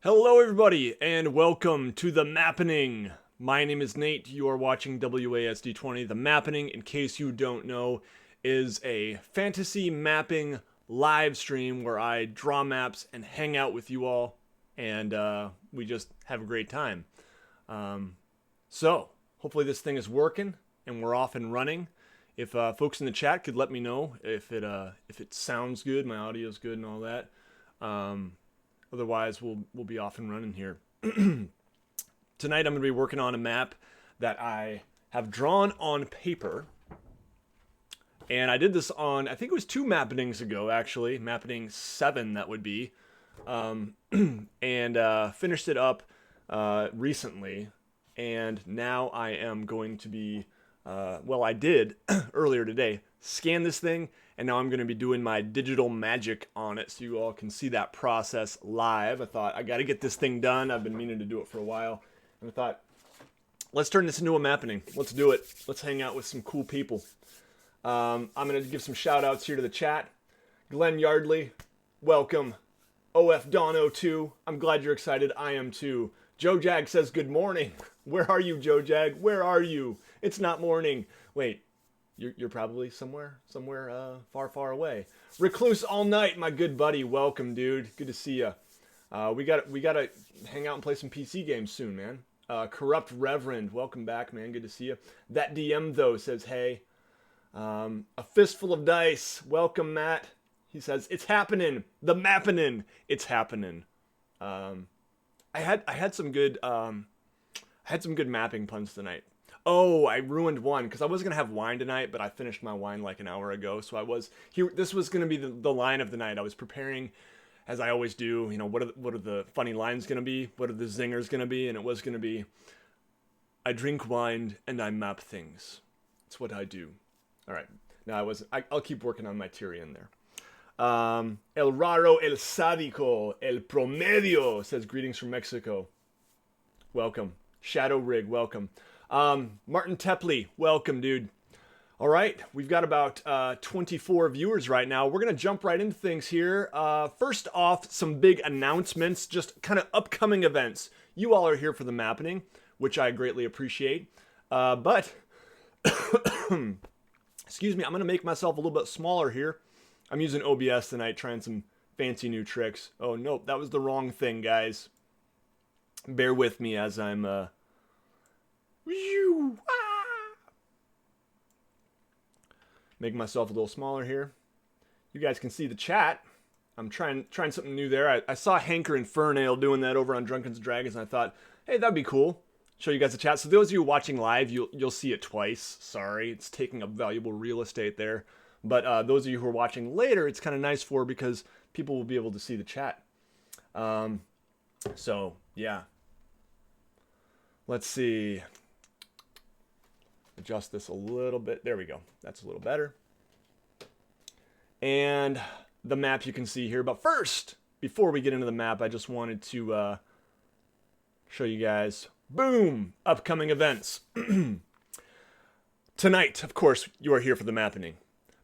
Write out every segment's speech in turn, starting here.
Hello, everybody, and welcome to the Mappening. My name is Nate. You are watching WASD20. The Mappening, in case you don't know, is a fantasy mapping live stream where I draw maps and hang out with you all, and we just have a great time. So, hopefully, this thing is working and we're off and running. If folks in the chat could let me know if it sounds good, my audio is good, and all that. Otherwise, we'll be off and running here. Tonight, I'm going to be working on a map that I have drawn on paper. And I did this on, I think it was 2 Mappenings ago, actually. Mappening 7, that would be. And finished it up recently. And now I am going to be, I did earlier today, scan this thing. And now I'm going to be doing my digital magic on it so you all can see that process live. I thought, I got to get this thing done. I've been meaning to do it for a while. And I thought, let's turn this into a Mappening. Let's do it. Let's hang out with some cool people. I'm going to give some shout outs here to the chat. Glenn Yardley, welcome. OF Dono 2, I'm glad you're excited. I am too. Joe Jag says good morning. Where are you, Joe Jag? Where are you? It's not morning. Wait. You're probably somewhere far away. Recluse all night, my good buddy. Welcome, dude. Good to see you. We gotta hang out and play some PC games soon, man. Corrupt Reverend, welcome back, man. Good to see you. That DM though says hey. A fistful of dice. Welcome, Matt. He says it's happening. The Mappening. It's happening. I had some good mapping puns tonight. Oh, I ruined one because I was gonna have wine tonight, but I finished my wine like an hour ago. So I was here. This was gonna be the line of the night. I was preparing, as I always do. You know, what are the funny lines gonna be? What are the zingers gonna be? And it was gonna be, I drink wine and I map things. It's what I do. All right. Now I'll keep working on my Tyrion there. El Raro El Sádico El Promedio says greetings from Mexico. Welcome. Shadow Rig, welcome. Martin Tepley, welcome, dude. All right, we've got about 24 viewers right now. We're going to jump right into things here. First off, some big announcements, just kind of upcoming events. You all are here for the Mappening, which I greatly appreciate. But, excuse me, I'm going to make myself a little bit smaller here. I'm using OBS tonight, trying some fancy new tricks. Oh, nope, that was the wrong thing, guys. Bear with me as I'm... Make myself a little smaller here. You guys can see the chat. I'm trying something new there. I saw Hanker and Fernail doing that over on Drunken Dragons, and I thought, hey, that'd be cool. Show you guys the chat. So those of you watching live, you'll see it twice. Sorry, it's taking up valuable real estate there. But those of you who are watching later, it's kind of nice because people will be able to see the chat. So yeah. Let's see. Adjust this a little bit. There we go. That's a little better. And the map you can see here. But first, before we get into the map, I just wanted to show you guys, boom, upcoming events. Tonight, of course, you are here for the Mappening.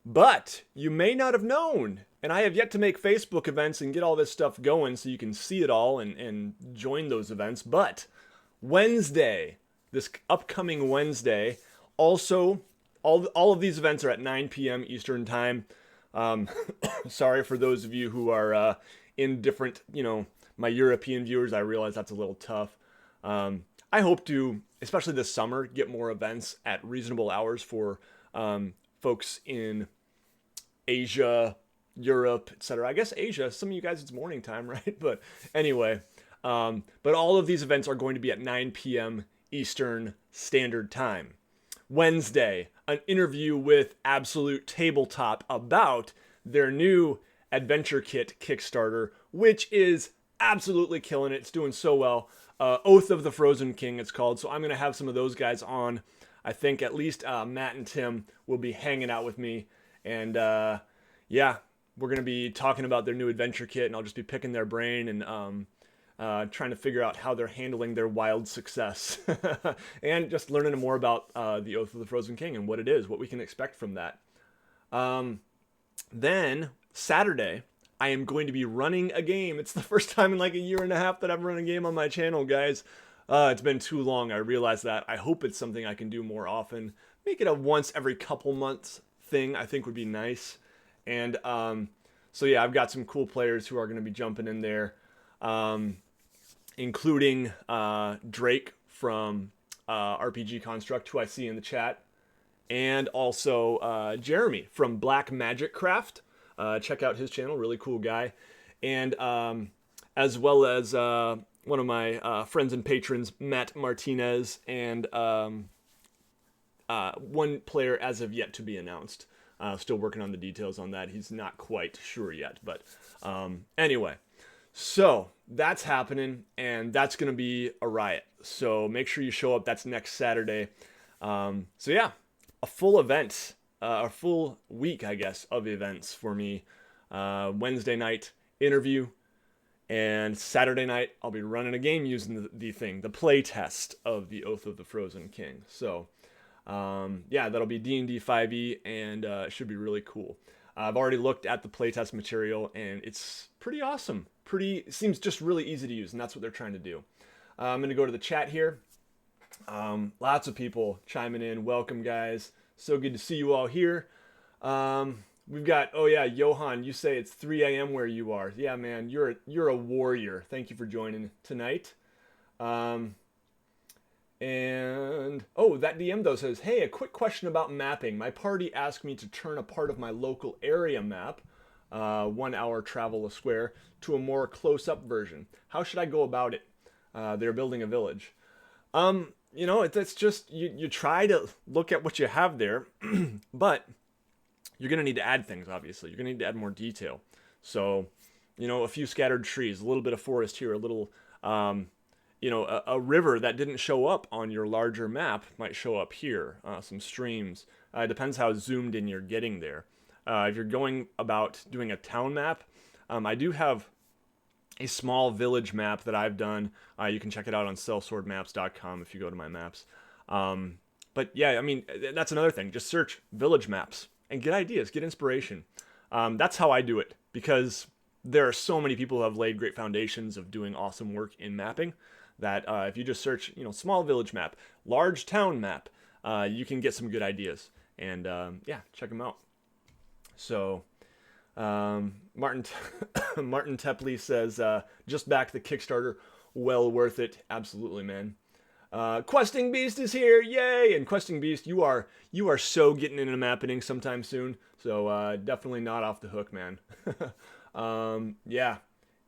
But you may not have known, and I have yet to make Facebook events and get all this stuff going so you can see it all and join those events. But Wednesday, this upcoming Wednesday, also, all of these events are at 9 p.m. Eastern Time. Sorry for those of you who are in different, my European viewers. I realize that's a little tough. I hope to, especially this summer, get more events at reasonable hours for folks in Asia, Europe, etc. I guess Asia, some of you guys, it's morning time, right? But anyway, but all of these events are going to be at 9 p.m. Eastern Standard Time. Wednesday, an interview with Absolute Tabletop about their new Adventure Kit Kickstarter, which is absolutely killing it. It's doing so well. Oath of the Frozen King, it's called. So I'm going to have some of those guys on. I think at least Matt and Tim will be hanging out with me. And yeah, we're going to be talking about their new Adventure Kit, and I'll just be picking their brain and trying to figure out how they're handling their wild success and just learning more about the Oath of the Frozen King and what it is, what we can expect from that. Then Saturday, I am going to be running a game. It's the first time in like a year and a half that I've run a game on my channel, guys. It's been too long. I realize that. I hope it's something I can do more often. Make it a once every couple months thing, I think would be nice. And so yeah, I've got some cool players who are going to be jumping in there, including Drake from RPG Construct, who I see in the chat, and also Jeremy from Black Magic Craft. Check out his channel, really cool guy. And as well as one of my friends and patrons, Matt Martinez, and one player as of yet to be announced. Still working on the details on that. He's not quite sure yet. But anyway, so that's happening, and that's going to be a riot. So make sure you show up. That's next Saturday. So yeah, a full event, a full week, I guess, of events for me. Wednesday night interview, and Saturday night I'll be running a game using the thing, the play test of the Oath of the Frozen King. So yeah, that'll be D&D 5e, and it should be really cool. I've already looked at the playtest material, and it's pretty awesome. It seems just really easy to use, and that's what they're trying to do. I'm going to go to the chat here. Lots of people chiming in. Welcome, guys. So good to see you all here. We've got, oh yeah, Johan, you say it's 3 a.m. where you are. Yeah, man, you're a warrior. Thank you for joining tonight. And, oh, that DM though says, hey, a quick question about mapping. My party asked me to turn a part of my local area map, 1 hour travel a square, to a more close-up version. How should I go about it? They're building a village. You know, it's just, you try to look at what you have there, but you're going to need to add things, obviously. You're going to need to add more detail. So, you know, a few scattered trees, a little bit of forest here, a little... you know, a river that didn't show up on your larger map might show up here. Some streams. It depends how zoomed in you're getting there. If you're going about doing a town map, I do have a small village map that I've done. You can check it out on sellswordmaps.com if you go to my maps. But yeah, I mean, that's another thing. Just search village maps and get ideas, get inspiration. That's how I do it, because there are so many people who have laid great foundations of doing awesome work in mapping that if you just search, you know, small village map, large town map, you can get some good ideas. And yeah, check them out. So Martin Tepley says, just back the Kickstarter, well worth it. Absolutely, man. Questing Beast is here, yay! And Questing Beast, you are so getting into Mappening sometime soon. So definitely not off the hook, man. Yeah.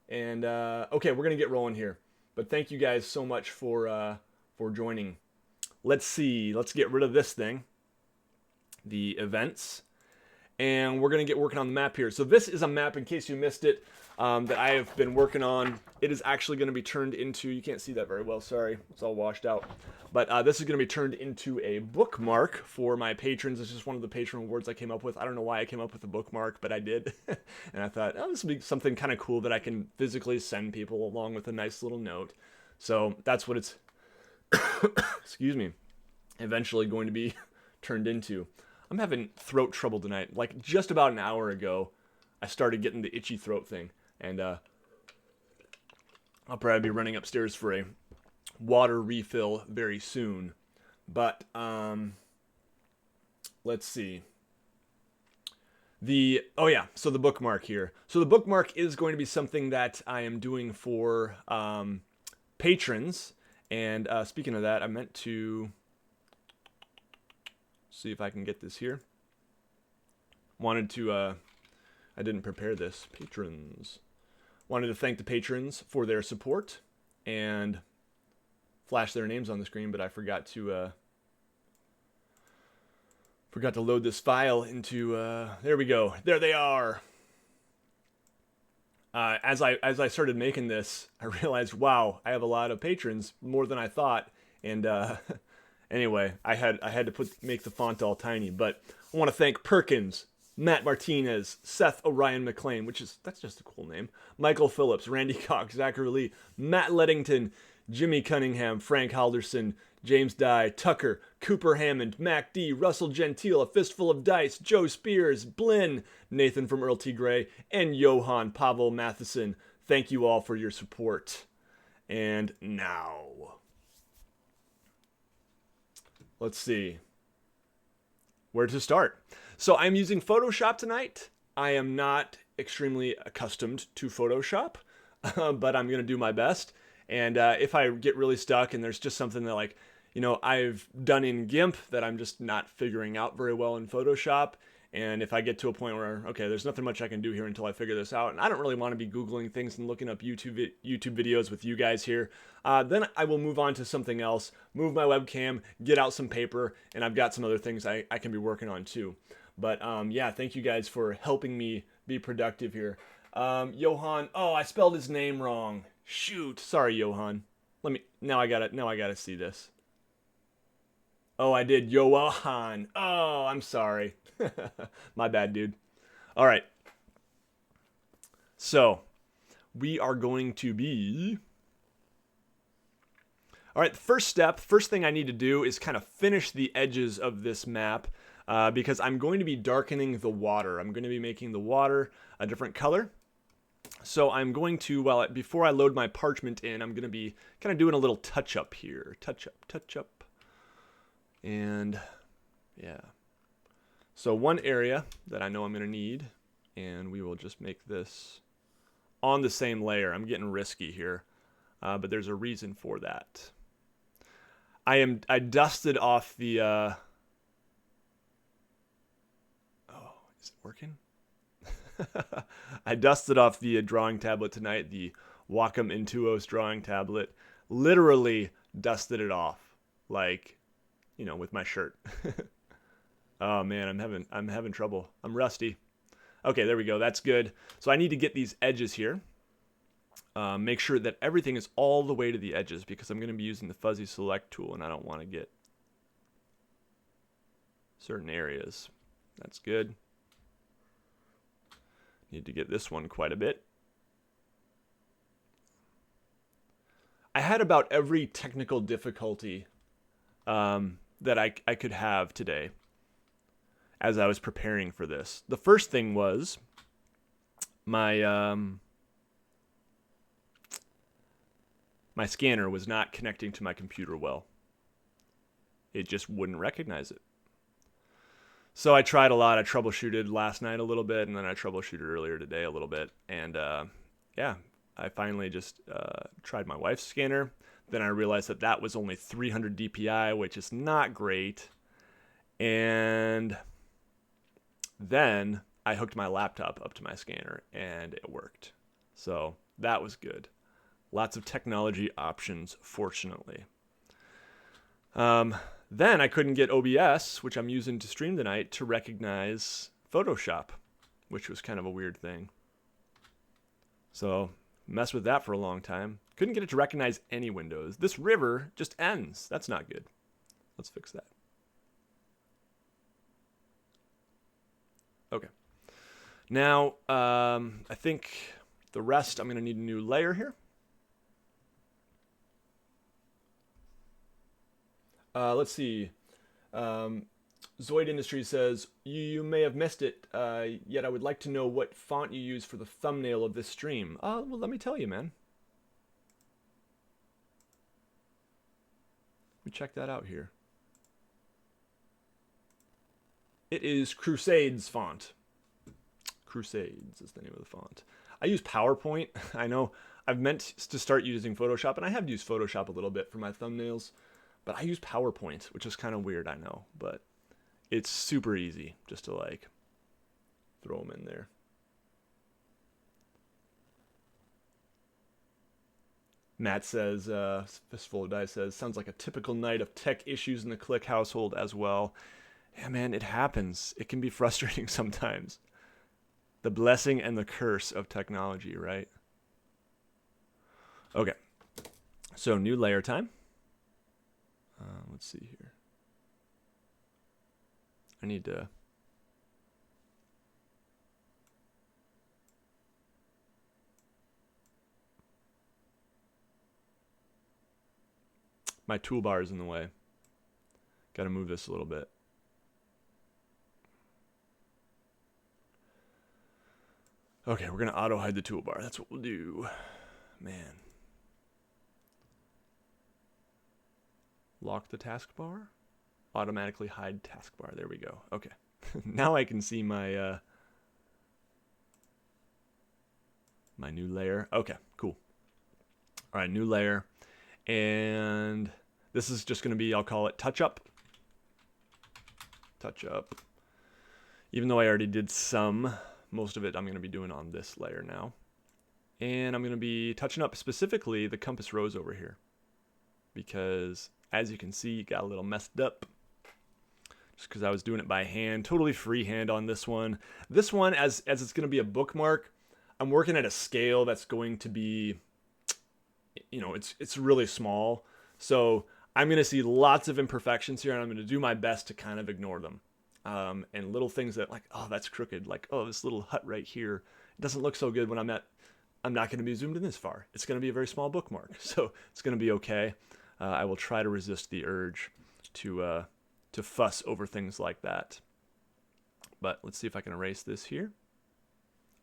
And okay, we're gonna get rolling here. But thank you guys so much for joining. Let's see. Let's get rid of this thing, the events, and we're gonna get working on the map here. So this is a map, in case you missed it, that I have been working on. It is actually going to be turned into, you can't see that very well, sorry, it's all washed out. But this is going to be turned into a bookmark for my patrons. It's just one of the patron awards I came up with. I don't know why I came up with a bookmark, but I did. And I thought, oh, this would be something kind of cool that I can physically send people along with a nice little note. So that's what it's, excuse me, eventually going to be turned into. I'm having throat trouble tonight. Like just about an hour ago, I started getting the itchy throat thing. And I'll probably be running upstairs for a water refill very soon. But let's see. Oh yeah, so the bookmark here. So the bookmark is going to be something that I am doing for patrons. And speaking of that, I meant to see if I can get this here. Wanted to, I didn't prepare this. Patrons. Wanted to thank the patrons for their support and flash their names on the screen, but I forgot to load this file into, there we go. There they are. As I started making this, I realized, wow, I have a lot of patrons, more than I thought. And anyway, I had to make the font all tiny. But I want to thank Perkins, Matt Martinez, Seth Orion McLean, that's just a cool name, Michael Phillips, Randy Cox, Zachary Lee, Matt Leddington, Jimmy Cunningham, Frank Halderson, James Dye, Tucker, Cooper Hammond, Mac D, Russell Gentile, A Fistful of Dice, Joe Spears, Blinn, Nathan from Earl T. Gray, and Johan Pavel Matheson. Thank you all for your support. And now, let's see where to start. So I'm using Photoshop tonight. I am not extremely accustomed to Photoshop, but I'm going to do my best. And if I get really stuck and there's just something that, like, you know, I've done in GIMP that I'm just not figuring out very well in Photoshop, and if I get to a point where, okay, there's nothing much I can do here until I figure this out, and I don't really want to be Googling things and looking up YouTube videos with you guys here, then I will move on to something else, move my webcam, get out some paper, and I've got some other things I can be working on too. But yeah, thank you guys for helping me be productive here. Johan, oh, I spelled his name wrong. Shoot, sorry, Johan. Now I gotta see this. Oh, I did, Johan. Oh, I'm sorry. My bad, dude. All right. So, we are going to be... All right, the first thing I need to do is kind of finish the edges of this map because I'm going to be darkening the water. I'm going to be making the water a different color. So I'm going to, before I load my parchment in, I'm going to be kind of doing a little touch-up here. Touch up. And, yeah. So one area that I know I'm going to need, and we will just make this on the same layer. I'm getting risky here, but there's a reason for that. I dusted off the, oh, is it working? I dusted off the drawing tablet tonight, the Wacom Intuos drawing tablet. Literally dusted it off, like, you know, with my shirt. Oh man, I'm having trouble. I'm rusty. Okay, there we go. That's good. So I need to get these edges here. Make sure that everything is all the way to the edges because I'm going to be using the fuzzy select tool and I don't want to get certain areas. That's good. Need to get this one quite a bit. I had about every technical difficulty that I could have today as I was preparing for this. The first thing was my my scanner was not connecting to my computer well. It just wouldn't recognize it. So I tried a lot. I troubleshooted last night a little bit, and then I troubleshooted earlier today a little bit. And yeah, I finally just tried my wife's scanner. Then I realized that that was only 300 DPI, which is not great. And then I hooked my laptop up to my scanner, and it worked. So that was good. Lots of technology options, fortunately. Then I couldn't get OBS, which I'm using to stream tonight, to recognize Photoshop, which was kind of a weird thing. So messed with that for a long time. Couldn't get it to recognize any windows. This river just ends. That's not good. Let's fix that. Okay. Now, I think the rest, I'm going to need a new layer here. Let's see. Zoid Industries says, you may have missed it, yet I would like to know what font you use for the thumbnail of this stream. Well, let me tell you, man. Let me check that out here. It is Crusades font. Crusades is the name of the font. I use PowerPoint. I know I've meant to start using Photoshop, and I have used Photoshop a little bit for my thumbnails. But I use PowerPoint, which is kind of weird, I know. But it's super easy just to, like, throw them in there. Matt says, Fistful of Dice says, sounds like a typical night of tech issues in the Click household as well. Yeah, man, it happens. It can be frustrating sometimes. The blessing and the curse of technology, right? Okay. So, new layer time. Let's see here. I need to... My toolbar is in the way. Got to move this a little bit. Okay, we're going to auto hide the toolbar. That's what we'll do. Man. Lock the taskbar. Automatically hide taskbar. There we go. Okay. Now I can see my my new layer. Okay, cool. All right, new layer. And this is just going to be, I'll call it touch up. Touch up. Even though I already did some, most of it I'm going to be doing on this layer now. And I'm going to be touching up specifically the compass rose over here. Because as you can see, it got a little messed up. Just because I was doing it by hand. Totally freehand on this one. This one, as it's going to be a bookmark, I'm working at a scale that's going to be, you know, it's really small. So I'm going to see lots of imperfections here, and I'm going to do my best to kind of ignore them. And little things that, like, oh, that's crooked. Like, oh, this little hut right here, it doesn't look so good when I'm not going to be zoomed in this far. It's going to be a very small bookmark. So it's going to be okay. I will try to resist the urge to fuss over things like that. But let's see if I can erase this here.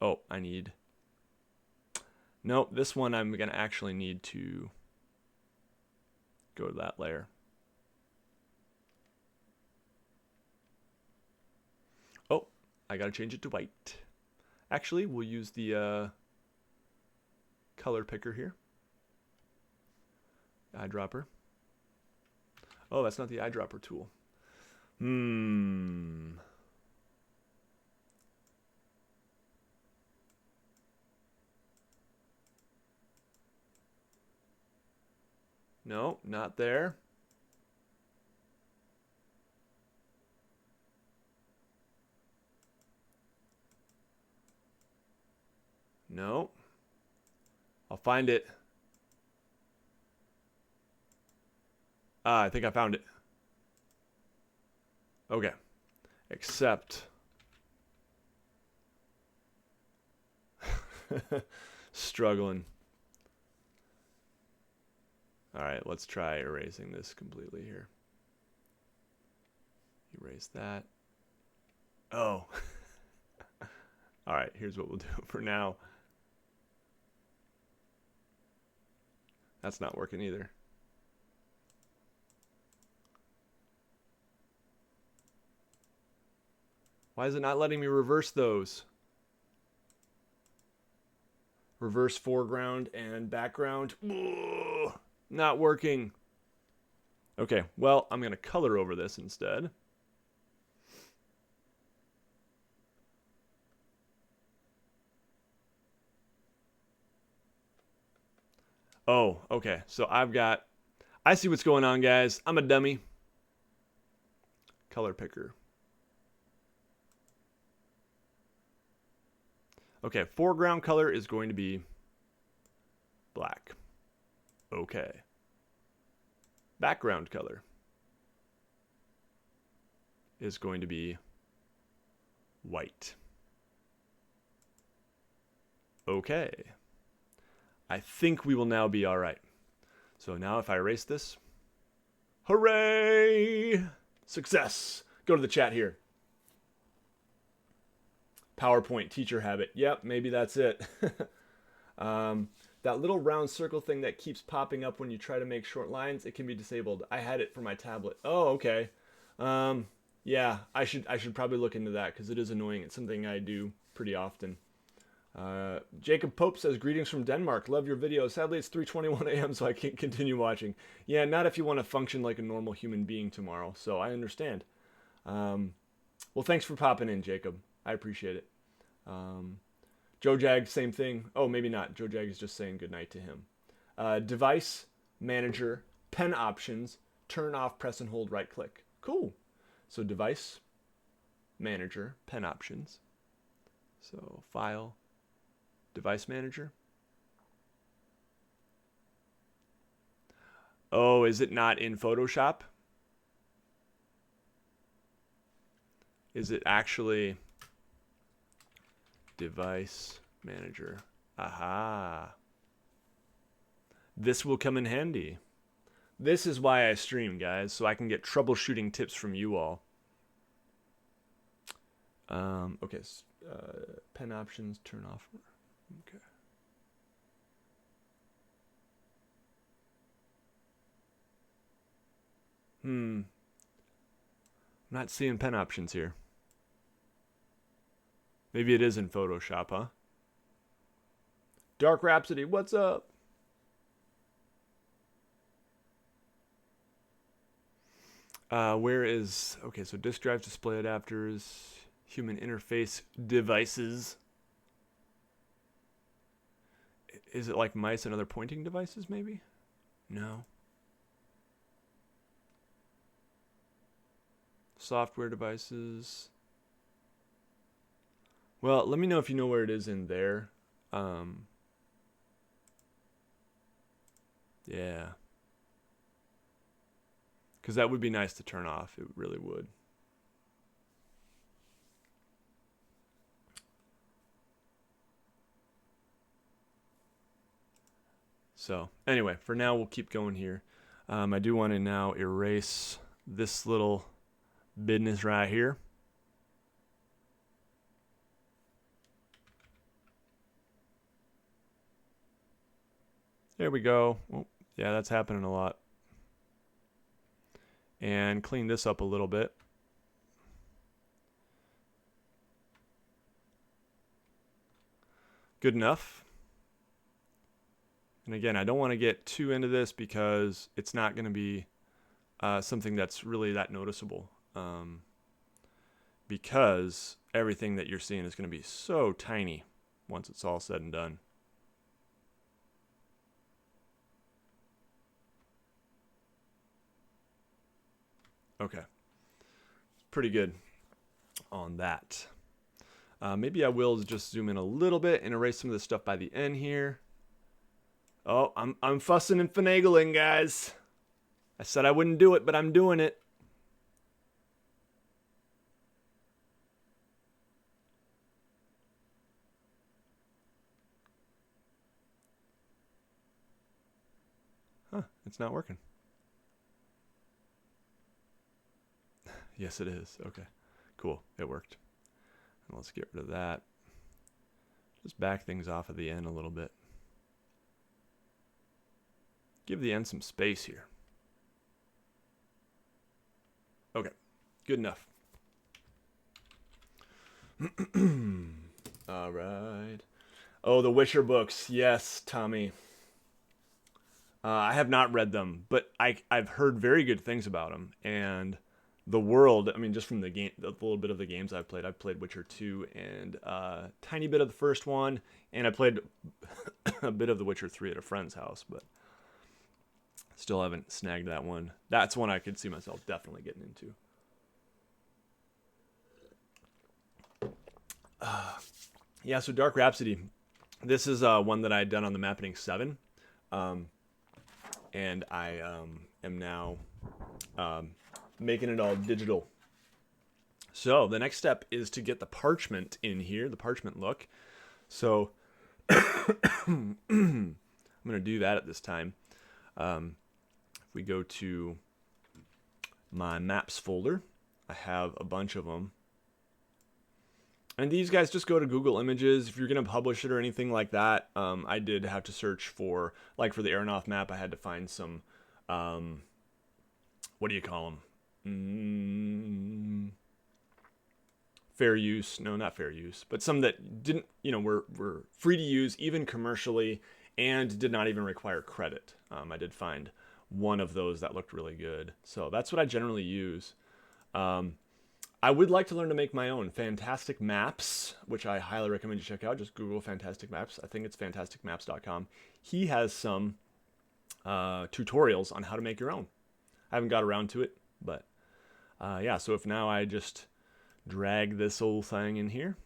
Oh, I need... Nope, this one I'm going to actually need to go to that layer. Oh, I got to change it to white. Actually, we'll use the color picker here. Eyedropper. Oh, that's not the eyedropper tool. No, not there. No. I'll find it. I think I found it. Okay. Except... struggling. All right, let's try erasing this completely here. Erase that. Oh. All right, here's what we'll do for now. That's not working either. Why is it not letting me reverse those? Reverse foreground and background. Ugh, not working. Okay, well, I'm going to color over this instead. Oh, okay. So I see what's going on, guys. I'm a dummy. Color picker. Okay, foreground color is going to be black. Okay. Background color is going to be white. Okay. I think we will now be all right. So now if I erase this, hooray! Success! Go to the chat here. PowerPoint teacher habit. Yep, maybe that's it. That little round circle thing that keeps popping up when you try to make short lines, it can be disabled. I had it for my tablet. Oh, okay. Yeah, I should probably look into that because it is annoying. It's something I do pretty often. Jacob Pope says, greetings from Denmark. Love your video. Sadly, it's 3:21 a.m., so I can't continue watching. Yeah, not if you want to function like a normal human being tomorrow, so I understand. Well, thanks for popping in, Jacob. I appreciate it. Joe Jag, same thing. Oh, maybe not. Joe Jag is just saying goodnight to him. Device, manager, pen options, turn off, press and hold, right click. Cool. So device, manager, pen options. So file, device manager. Oh, is it not in Photoshop? Is it actually device manager? Aha. This will come in handy. This is why I stream, guys, so I can get troubleshooting tips from you all. Okay, pen options, turn off. Okay. I'm not seeing pen options here. Maybe it is in Photoshop, huh? Dark Rhapsody, what's up? Where is... Okay, so disk drives, display adapters, human interface devices. Is it like mice and other pointing devices, maybe? No. Software devices. Well, let me know if you know where it is in there. Yeah. Because that would be nice to turn off. It really would. So, anyway, for now, we'll keep going here. I do want to now erase this little business right here. There we go. Oh, yeah, that's happening a lot. And clean this up a little bit. Good enough. And again, I don't want to get too into this because it's not going to be something that's really that noticeable. Because everything that you're seeing is going to be so tiny once it's all said and done. Okay. Pretty good on that. Maybe I will just zoom in a little bit and erase some of the stuff by the end here. Oh, I'm fussing and finagling, guys. I said I wouldn't do it, but I'm doing it. Huh, it's not working. Yes, it is. Okay, cool. It worked. And let's get rid of that. Just back things off at the end a little bit. Give the end some space here. Okay, good enough. All right. Oh, the Witcher books. Yes, Tommy. I have not read them, but I've heard very good things about them. And the world, I mean, just from the game, the little bit of the games I've played Witcher 2 and a tiny bit of the first one, and I played a bit of the Witcher 3 at a friend's house, but still haven't snagged that one. That's one I could see myself definitely getting into. Yeah, so Dark Rhapsody. This is one that I had done on the Mappening 7. And I am now making it all digital. So the next step is to get the parchment in here, the parchment look. So I'm going to do that at this time. If we go to my maps folder, I have a bunch of them. And these guys, just go to Google Images. If you're going to publish it or anything like that, I did have to search for, like for the Aeronaut map, I had to find some, what do you call them? Fair use. No, not fair use. But some that didn't, were free to use, even commercially, and did not even require credit. I did find one of those that looked really good. So that's what I generally use. I would like to learn to make my own Fantastic Maps, which I highly recommend you check out. Just Google Fantastic Maps. I think it's fantasticmaps.com. He has some tutorials on how to make your own. I haven't got around to it, but yeah, so if now I just drag this old thing in here.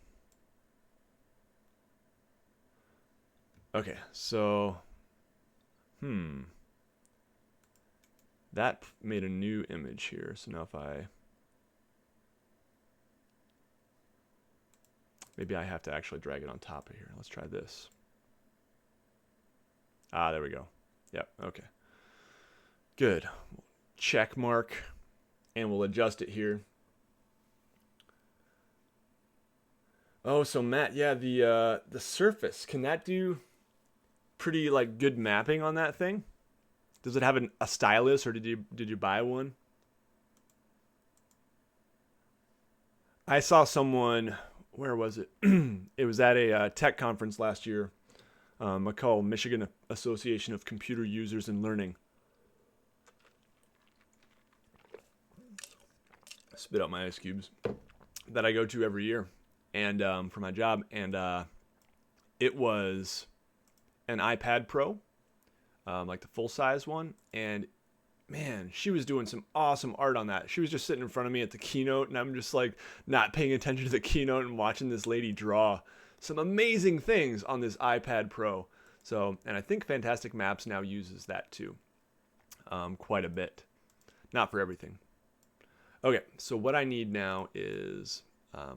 Okay, so, that made a new image here. So now if maybe I have to actually drag it on top of here. Let's try this. Ah, there we go. Yep, okay. Good. Check mark, and we'll adjust it here. Oh, so Matt, yeah, the surface, can that do pretty like good mapping on that thing? Does it have a stylus, or did you buy one? I saw someone, where was it? It was at a tech conference last year. called Michigan Association of Computer Users and Learning. Spit out my ice cubes that I go to every year, and for my job, and it was an iPad Pro, like the full size one, and man, she was doing some awesome art on that. She was just sitting in front of me at the keynote, and I'm just like not paying attention to the keynote and watching this lady draw some amazing things on this iPad Pro. So, and I think Fantastic Maps now uses that too, quite a bit. Not for everything. Okay, so what I need now is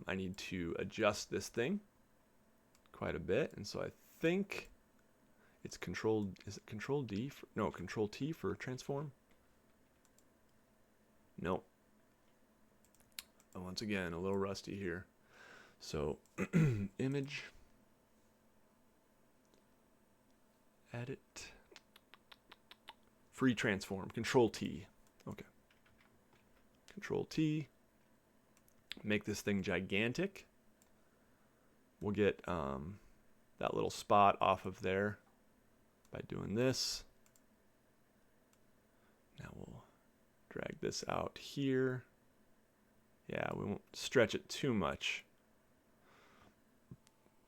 I need to adjust this thing quite a bit, and so I think it's is it Control D? No, Control T for transform. No. Once again, a little rusty here. So, image, edit, free transform, Control T. Okay. Control T. Make this thing gigantic. We'll get that little spot off of there by doing this. Now we'll drag this out here. Yeah, we won't stretch it too much.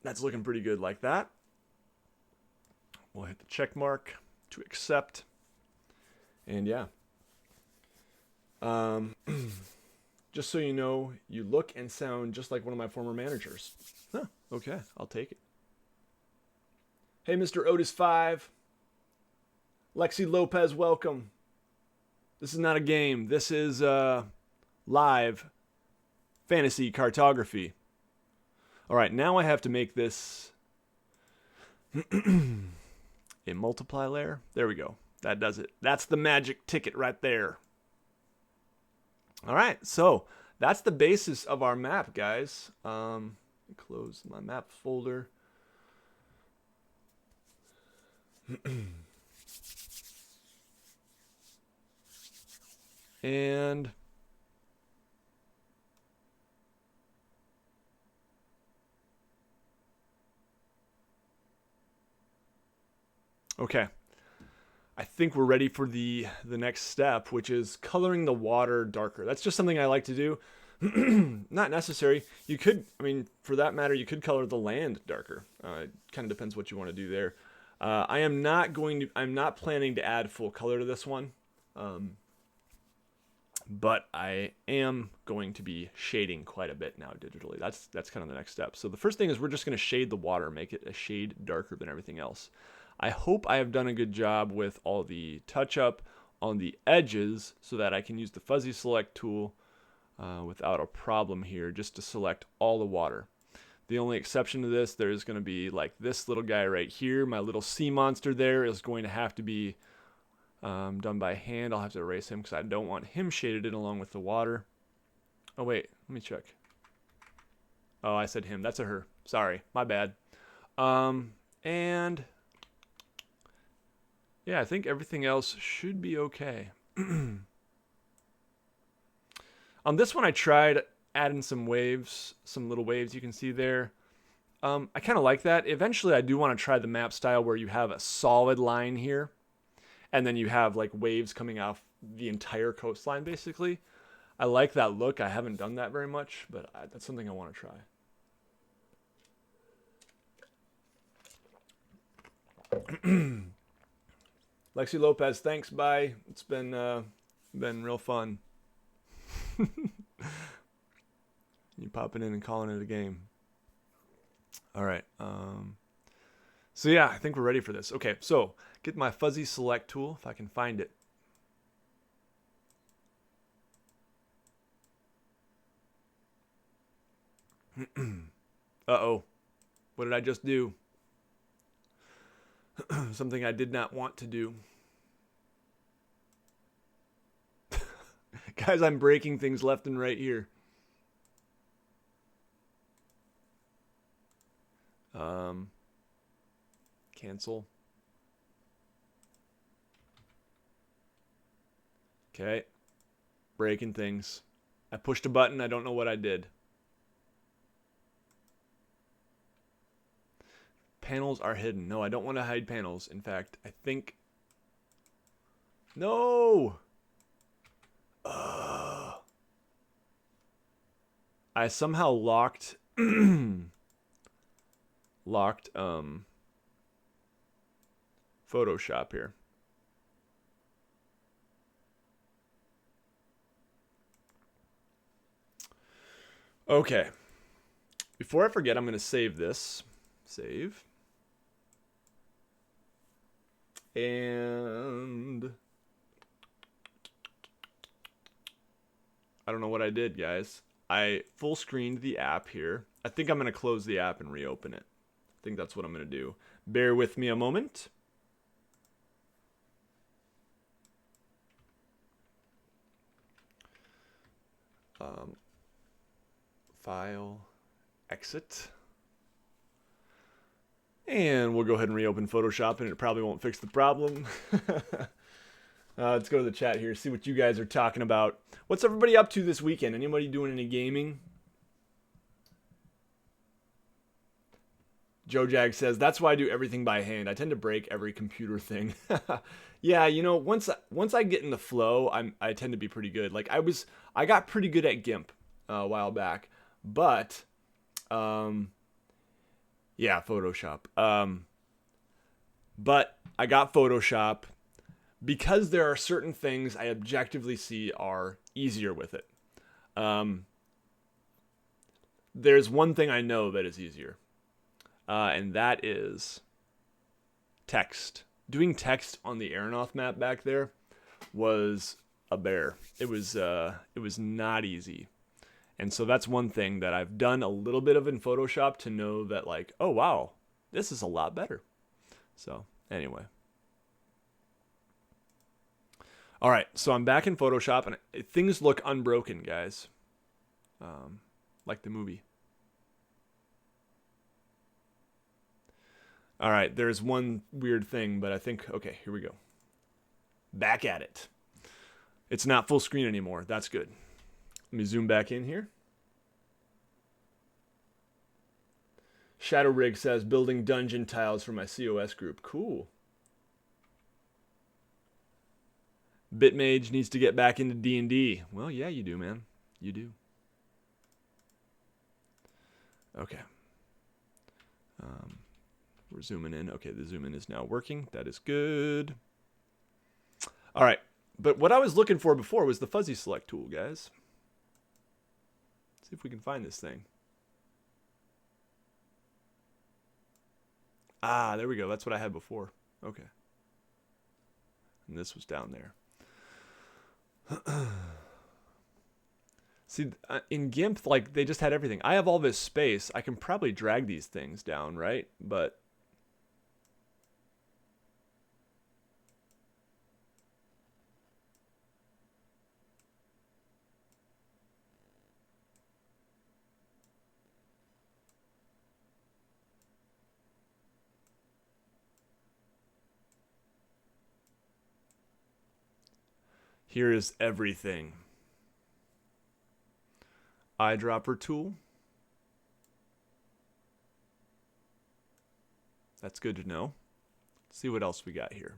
That's looking pretty good like that. We'll hit the check mark to accept. And yeah. Just so you know, you look and sound just like one of my former managers. Huh, okay, I'll take it. Hey, Mr. Otis5. Lexi Lopez, welcome. This is not a game. This is live fantasy cartography. All right, now I have to make this a multiply layer. There we go. That does it. That's the magic ticket right there. All right, so that's the basis of our map, guys. Close my map folder. And okay, I think we're ready for the next step, which is coloring the water darker. That's just something I like to do. Not necessary. You could, I mean, for that matter, you could color the land darker. It kind of depends what you want to do there. I'm not planning to add full color to this one. But I am going to be shading quite a bit now digitally. That's kind of the next step. So the first thing is we're just going to shade the water, make it a shade darker than everything else. I hope I have done a good job with all the touch up on the edges so that I can use the fuzzy select tool without a problem here just to select all the water. The only exception to this, there's going to be like this little guy right here. My little sea monster there is going to have to be done by hand. I'll have to erase him because I don't want him shaded in along with the water. Oh wait, let me check. Oh, I said him. That's a her. Sorry, my bad. And yeah, I think everything else should be okay. On this one, I tried adding some waves, some little waves you can see there. I kind of like that. Eventually, I do want to try the map style where you have a solid line here, and then you have like waves coming off the entire coastline, basically. I like that look. I haven't done that very much, but that's something I want to try. Lexi Lopez, thanks. Bye. It's been real fun. You popping in and calling it a game. All right. So yeah, I think we're ready for this. Okay, so get my fuzzy select tool if I can find it. Uh-oh. What did I just do? Something I did not want to do. Guys, I'm breaking things left and right here. Cancel. Okay. Breaking things. I pushed a button. I don't know what I did. Panels are hidden. No, I don't want to hide panels. In fact, I think... No! I somehow locked... Photoshop here. Okay. Before I forget, I'm going to save this. Save. And I don't know what I did, guys. I full screened the app here. I think I'm going to close the app and reopen it. I think that's what I'm going to do. Bear with me a moment. File, exit. And we'll go ahead and reopen Photoshop, and it probably won't fix the problem. Let's go to the chat here, see what you guys are talking about. What's everybody up to this weekend? Anybody doing any gaming? Joe Jag says, that's why I do everything by hand. I tend to break every computer thing. Yeah, you know, once I get in the flow, I tend to be pretty good. Like I got pretty good at GIMP a while back, but yeah, Photoshop. But I got Photoshop because there are certain things I objectively see are easier with it. There's one thing I know that is easier. And that is text. Doing text on the Aeronaut map back there was a bear. It was not easy. And so that's one thing that I've done a little bit of in Photoshop to know that, like, oh wow, this is a lot better. So anyway. All right, so I'm back in Photoshop and things look unbroken, guys. Like the movie. All right, there's one weird thing, but I think, okay, here we go. Back at it. It's not full screen anymore. That's good. Let me zoom back in here. Shadow Rig says, building dungeon tiles for my COS group. Cool. Bitmage needs to get back into D&D. Well, yeah, you do, man. You do. Okay. We're zooming in. Okay, the zoom in is now working. That is good. All right. But what I was looking for before was the fuzzy select tool, guys. Let's see if we can find this thing. Ah, there we go. That's what I had before. Okay. And this was down there. See, in GIMP, like, they just had everything. I have all this space. I can probably drag these things down, right? But here is everything. Eyedropper tool. That's good to know. Let's see what else we got here.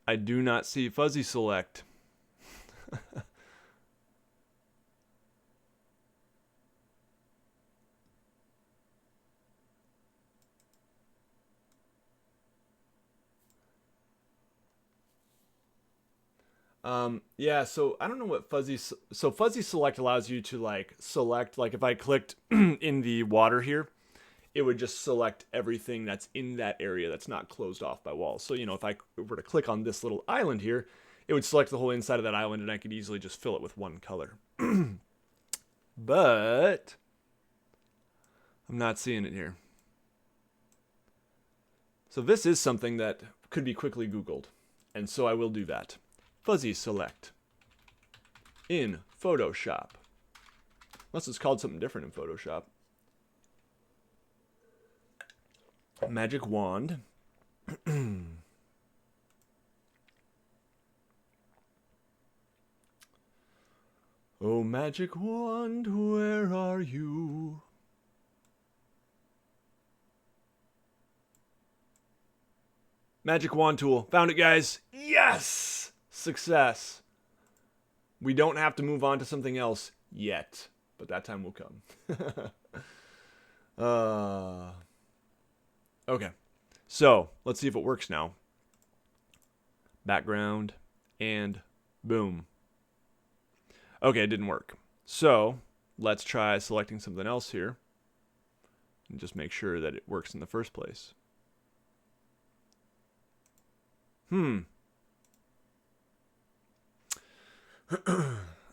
I do not see fuzzy select. Yeah, so I don't know what fuzzy select allows you to, like, select, like, if I clicked in the water here, it would just select everything that's in that area that's not closed off by walls. So, you know, if I were to click on this little island here, it would select the whole inside of that island and I could easily just fill it with one color. But I'm not seeing it here. So this is something that could be quickly Googled, and so I will do that. Fuzzy select in Photoshop. Unless it's called something different in Photoshop. Magic wand. Oh, magic wand, where are you? Magic wand tool. Found it, guys. Yes! Success. We don't have to move on to something else yet, but that time will come. Okay. So, let's see if it works now. Background, and boom. Okay, it didn't work. So, let's try selecting something else here. And just make sure that it works in the first place.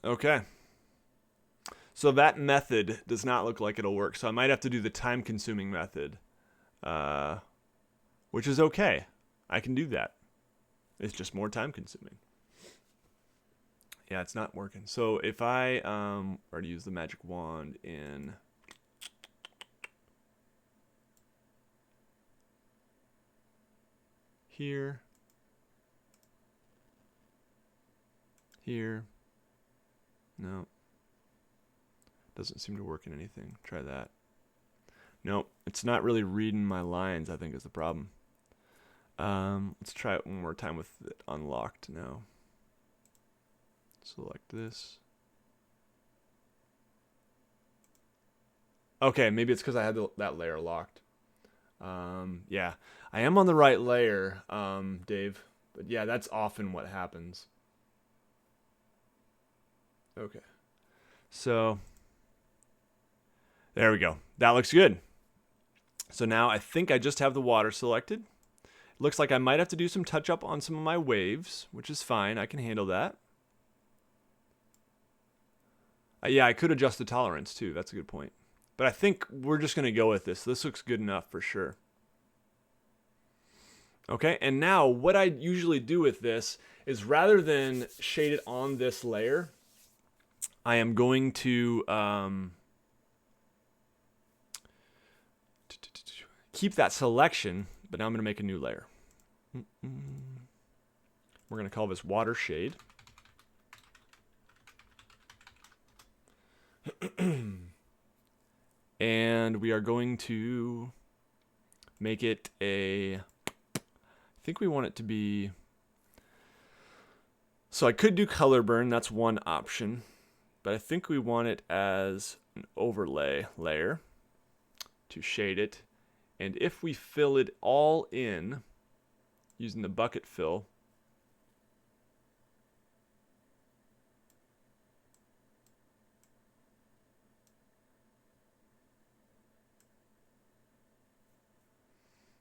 Okay. So that method does not look like it'll work. So I might have to do the time-consuming method, which is okay. I can do that. It's just more time-consuming. Yeah, it's not working. So if I already use the magic wand in here, here, no, doesn't seem to work in anything. Try that. Nope, it's not really reading my lines, I think is the problem. Let's try it one more time with it unlocked now. Select this. Okay, maybe it's because I had that layer locked. Yeah, I am on the right layer, Dave. But yeah, that's often what happens. Okay. So, there we go. That looks good. So now I think I just have the water selected. It looks like I might have to do some touch up on some of my waves, which is fine. I can handle that. Yeah, I could adjust the tolerance too. That's a good point. But I think we're just going to go with this. This looks good enough for sure. Okay, and now what I usually do with this is rather than shade it on this layer, I am going to keep that selection, but now I'm going to make a new layer. We're going to call this water shade. And we are going to make it I think we want it to be, so I could do color burn, that's one option, but I think we want it as an overlay layer to shade it. And if we fill it all in using the bucket fill,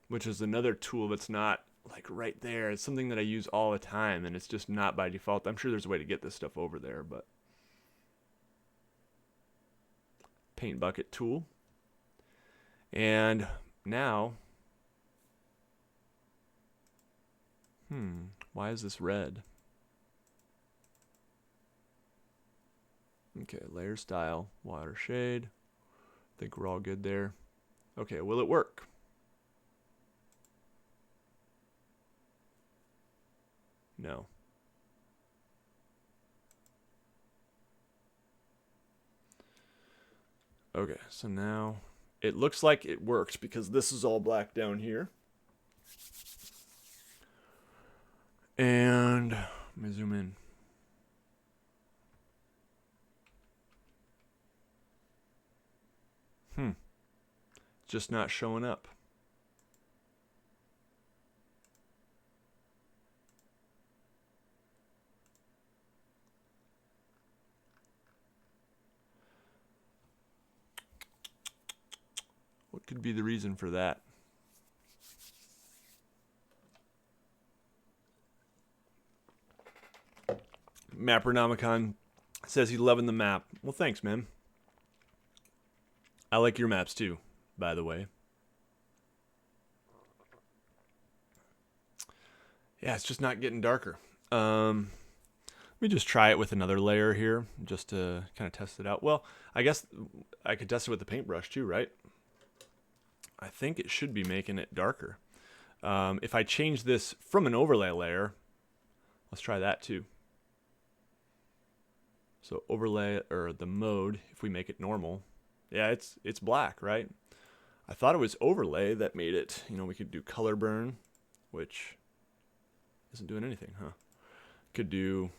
which is another tool that's not like right there. It's something that I use all the time, and it's just not by default. I'm sure there's a way to get this stuff over there, but paint bucket tool. And now, why is this red? Okay, layer style, water shade. I think we're all good there. Okay, will it work? No. Okay, so now it looks like it works because this is all black down here. And let me zoom in. Just not showing up. What could be the reason for that? Mappernomicon says he's loving the map. Well, thanks, man. I like your maps too, by the way. Yeah, it's just not getting darker. Let me just try it with another layer here, just to kind of test it out. Well, I guess I could test it with the paintbrush too, right? I think it should be making it darker. If I change this from an overlay layer, let's try that too. So overlay, or the mode, if we make it normal, yeah, it's black, right? I thought it was overlay that made it, you know, we could do color burn, which isn't doing anything, huh? Could do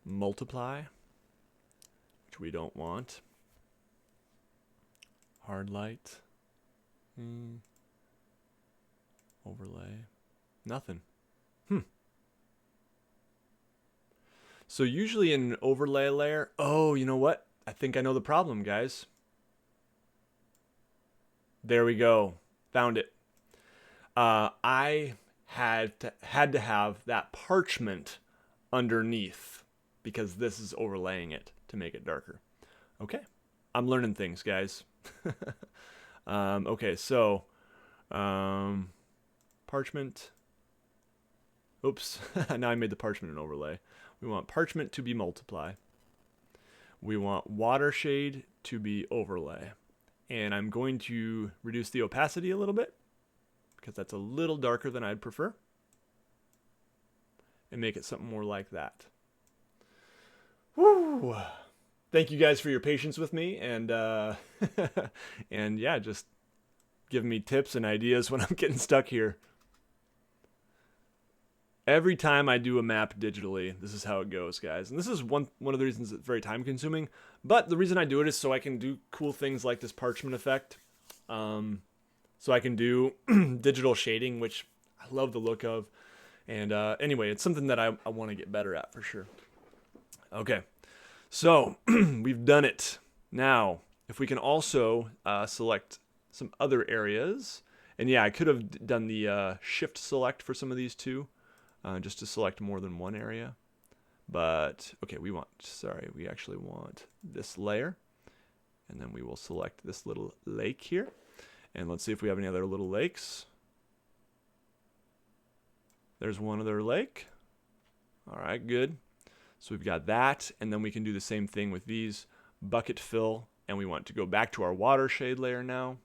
multiply, which we don't want. Hard light. Overlay. Nothing. So usually in an overlay layer, oh, you know what? I think I know the problem, guys. There we go. Found it. I had to have that parchment underneath because this is overlaying it to make it darker. Okay. I'm learning things, guys. Okay, so parchment. Oops. Now I made the parchment an overlay. We want parchment to be multiply. We want water shade to be overlay. And I'm going to reduce the opacity a little bit because that's a little darker than I'd prefer. And make it something more like that. Woo! Thank you guys for your patience with me, and and yeah, just giving me tips and ideas when I'm getting stuck here. Every time I do a map digitally, this is how it goes, guys. And this is one of the reasons it's very time consuming. But the reason I do it is so I can do cool things like this parchment effect. So I can do digital shading, which I love the look of. And anyway, it's something that I want to get better at for sure. Okay, so we've done it. Now, if we can also select some other areas. And yeah, I could have done the shift select for some of these too. Just to select more than one area. But, okay, we actually want this layer. And then we will select this little lake here. And let's see if we have any other little lakes. There's one other lake. All right, good. So we've got that. And then we can do the same thing with these. Bucket fill. And we want to go back to our water shade layer now.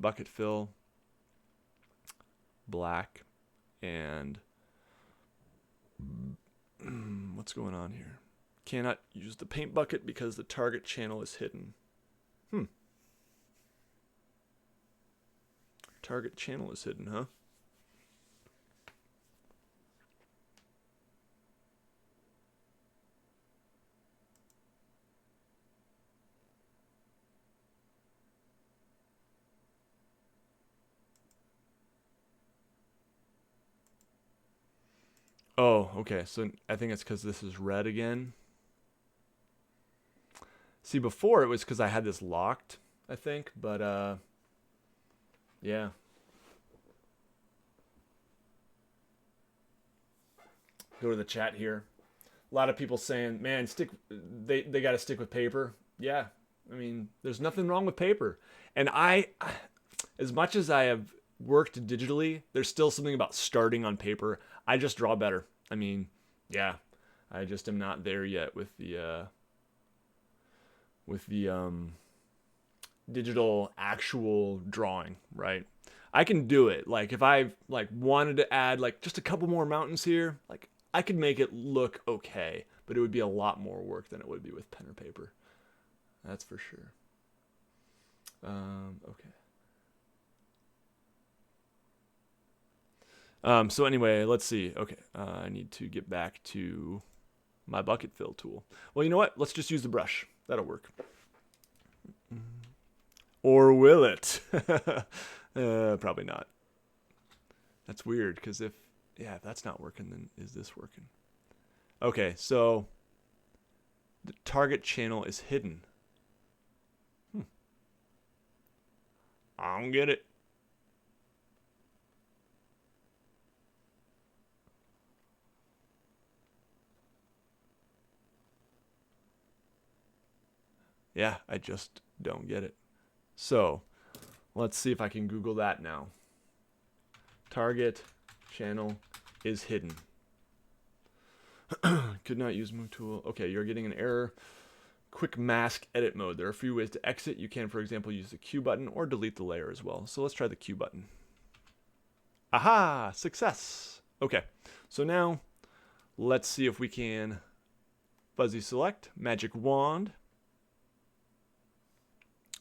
Bucket fill. Black. And what's going on here? Cannot use the paint bucket because the target channel is hidden. Target channel is hidden, huh? Oh, okay. So I think it's because this is red again. See, before it was because I had this locked, I think. But, yeah. Go to the chat here. A lot of people saying, man, they got to stick with paper. Yeah. I mean, there's nothing wrong with paper. And as much as I have worked digitally, there's still something about starting on paper. I just draw better. I mean, yeah, I just am not there yet with the digital actual drawing, right? I can do it. Like if I like wanted to add like just a couple more mountains here, like I could make it look okay, but it would be a lot more work than it would be with pen or paper. That's for sure. Okay. So anyway, let's see. Okay, I need to get back to my bucket fill tool. Well, you know what? Let's just use the brush. That'll work. Or will it? Probably not. That's weird, because if that's not working, then is this working? Okay, so the target channel is hidden. I don't get it. Yeah, I just don't get it. So, let's see if I can Google that now. Target channel is hidden. Could not use move tool. Okay, you're getting an error. Quick mask edit mode. There are a few ways to exit. You can, for example, use the Q button or delete the layer as well. So let's try the Q button. Aha! Success! Okay, so now let's see if we can fuzzy select, magic wand.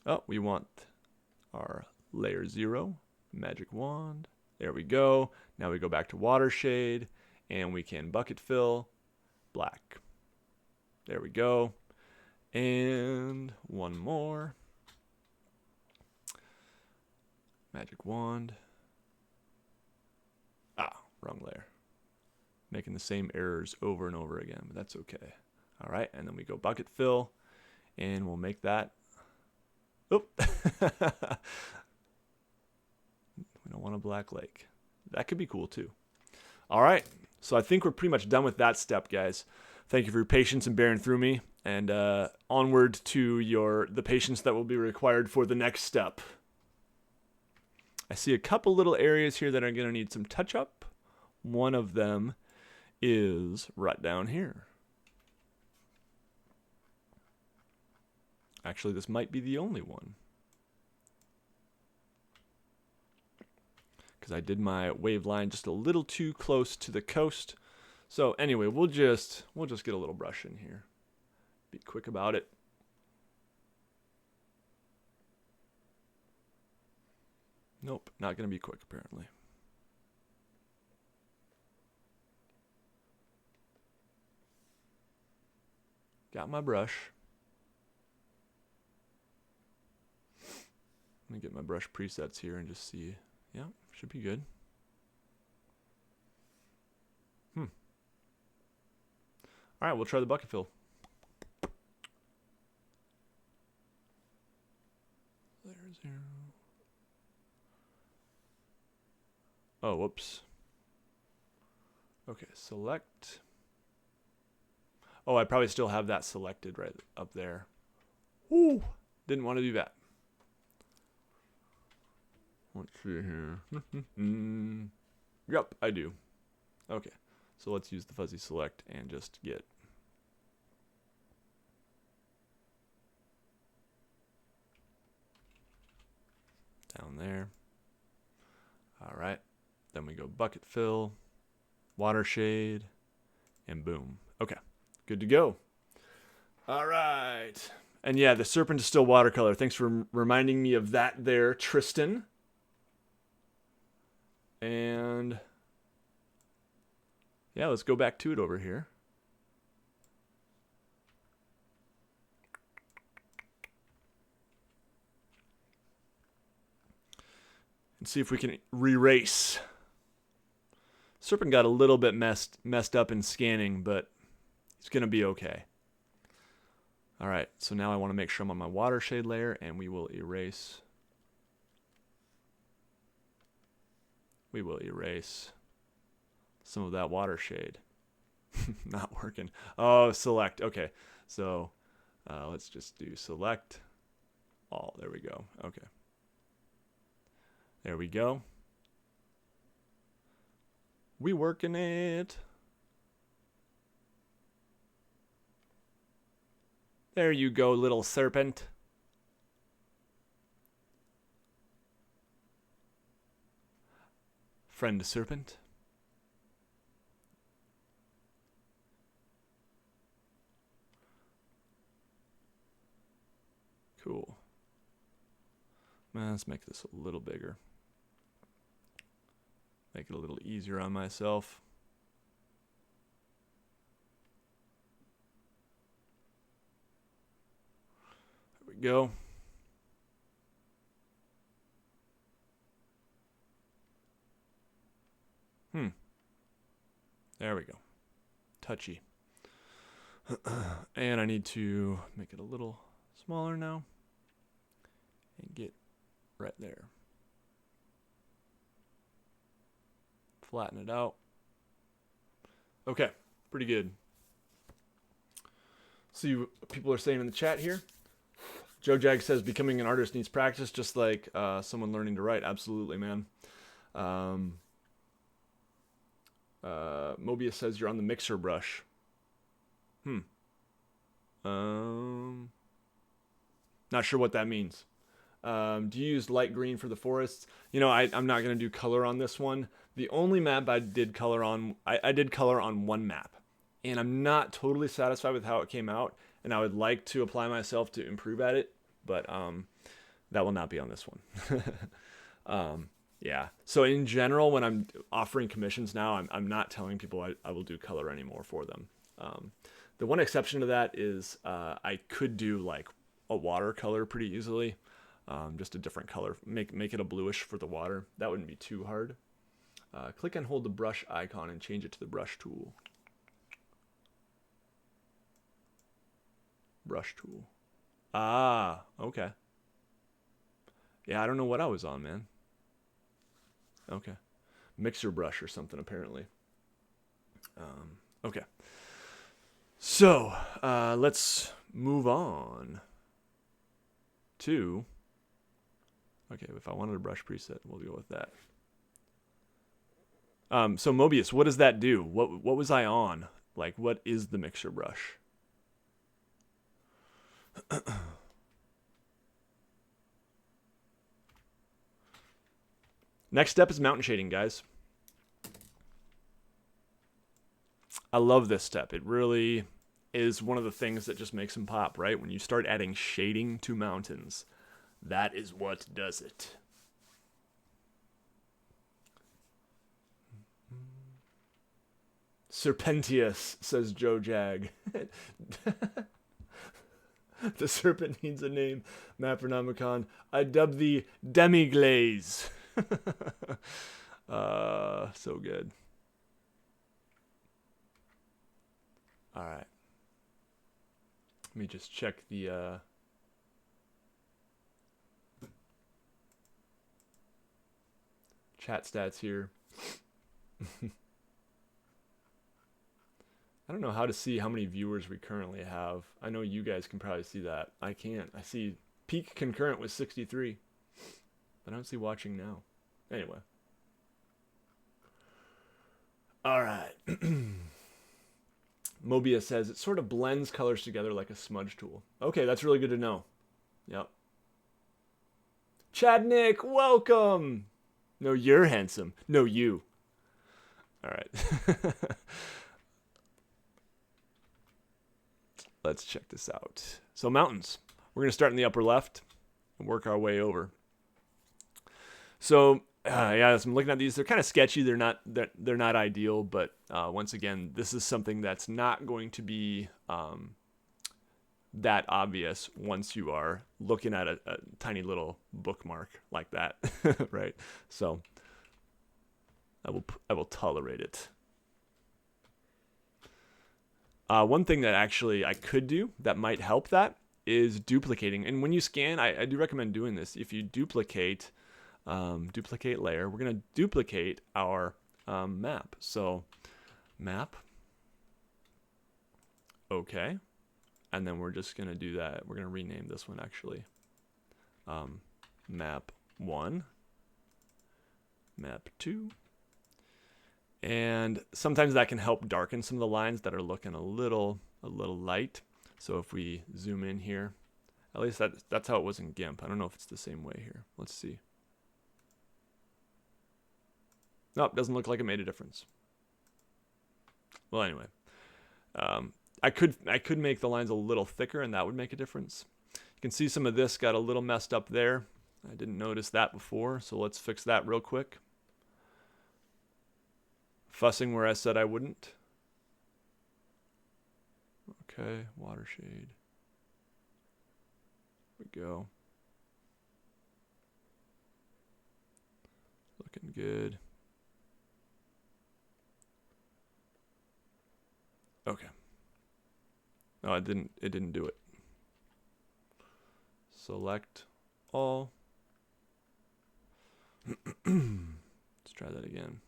Oh, we want our layer 0, magic wand. There we go. Now we go back to water shade and we can bucket fill, black. There we go. And one more. Magic wand. Ah, wrong layer. Making the same errors over and over again, but that's okay. All right, and then we go bucket fill, and we'll make that. Oop. We don't want a black lake. That could be cool too. All right, so I think we're pretty much done with that step, guys. Thank you for your patience and bearing through me, and onward to the patience that will be required for the next step. I see a couple little areas here that are going to need some touch up. One of them is right down here. Actually, this might be the only one, because I did my wave line just a little too close to the coast. So anyway, we'll just get a little brush in here. Be quick about it. Nope, not going to be quick apparently. Got my brush. Let me get my brush presets here and just see. Yeah, should be good. All right, we'll try the bucket fill. Layer 0. Oh, whoops. Okay, select. Oh, I probably still have that selected right up there. Ooh, didn't want to do that. Let's see here. Yep, I do. Okay, so let's use the fuzzy select and just get down there. All right, then we go bucket fill, water shade, and boom. Okay, good to go. All right, and yeah, the serpent is still watercolor. Thanks for reminding me of that there, Tristan. And yeah, let's go back to it over here. And see if we can re-race. Serpent got a little bit messed up in scanning, but it's going to be okay. All right, so now I want to make sure I'm on my water shade layer, and we will erase. We will erase some of that water shade. Not working. Oh, select. Okay, so let's just do select all. There we go. Okay. There we go. We working it. There you go, little serpent. Friend serpent. Cool. Let's make this a little bigger. Make it a little easier on myself. There we go. There we go. Touchy. And I need to make it a little smaller now and get right there. Flatten it out. Okay, pretty good. See what people are saying in the chat here. Joe Jag says becoming an artist needs practice, just like someone learning to write. Absolutely, man. Mobius says you're on the mixer brush. Not sure what that means. Do you use light green for the forests? You know, I'm not going to do color on this one. The only map I did color on, I did color on one map. And I'm not totally satisfied with how it came out. And I would like to apply myself to improve at it. But that will not be on this one. Yeah. So in general, when I'm offering commissions now, I'm not telling people I will do color anymore for them. The one exception to that is I could do like a watercolor pretty easily. Just a different color. Make it a bluish for the water. That wouldn't be too hard. Click and hold the brush icon and change it to the brush tool. Brush tool. Ah, okay. Yeah, I don't know what I was on, man. Okay. Mixer brush or something, apparently. Okay. So, let's move on to... Okay, if I wanted a brush preset, we'll go with that. So Mobius, what does that do? What was I on? Like, what is the mixer brush? Next step is mountain shading, guys. I love this step. It really is one of the things that just makes them pop, right? When you start adding shading to mountains, that is what does it. Serpentius, says Joe Jag. The serpent needs a name. Mappernomicon. I dub thee Demiglaze. So good. All right. Let me just check the chat stats here. I don't know how to see how many viewers we currently have. I know you guys can probably see that. I can't. I see peak concurrent was 63. But I don't see watching now. Anyway. All right. Mobius says it sort of blends colors together like a smudge tool. Okay, that's really good to know. Yep. Chad Nick, welcome. No, you're handsome. No, you. All right. Let's check this out. So mountains. We're going to start in the upper left and work our way over. So yeah, as I'm looking at these, they're kind of sketchy. They're not ideal, but once again, this is something that's not going to be that obvious once you are looking at a tiny little bookmark like that, right? So I will tolerate it. One thing that actually I could do that might help that is duplicating. And when you scan, I do recommend doing this. If you duplicate layer, we're going to duplicate our map. So map. Okay. And then we're just going to do that. We're going to rename this one actually. Map 1. Map 2. And sometimes that can help darken some of the lines that are looking a little light. So if we zoom in here, at least that's how it was in GIMP. I don't know if it's the same way here. Let's see. Nope, doesn't look like it made a difference. Well, anyway, I could make the lines a little thicker, and that would make a difference. You can see some of this got a little messed up there. I didn't notice that before, so let's fix that real quick. Fussing where I said I wouldn't. Okay, water shade. There we go. Looking good. Okay. No, it didn't do it. Select all. Let's try that again.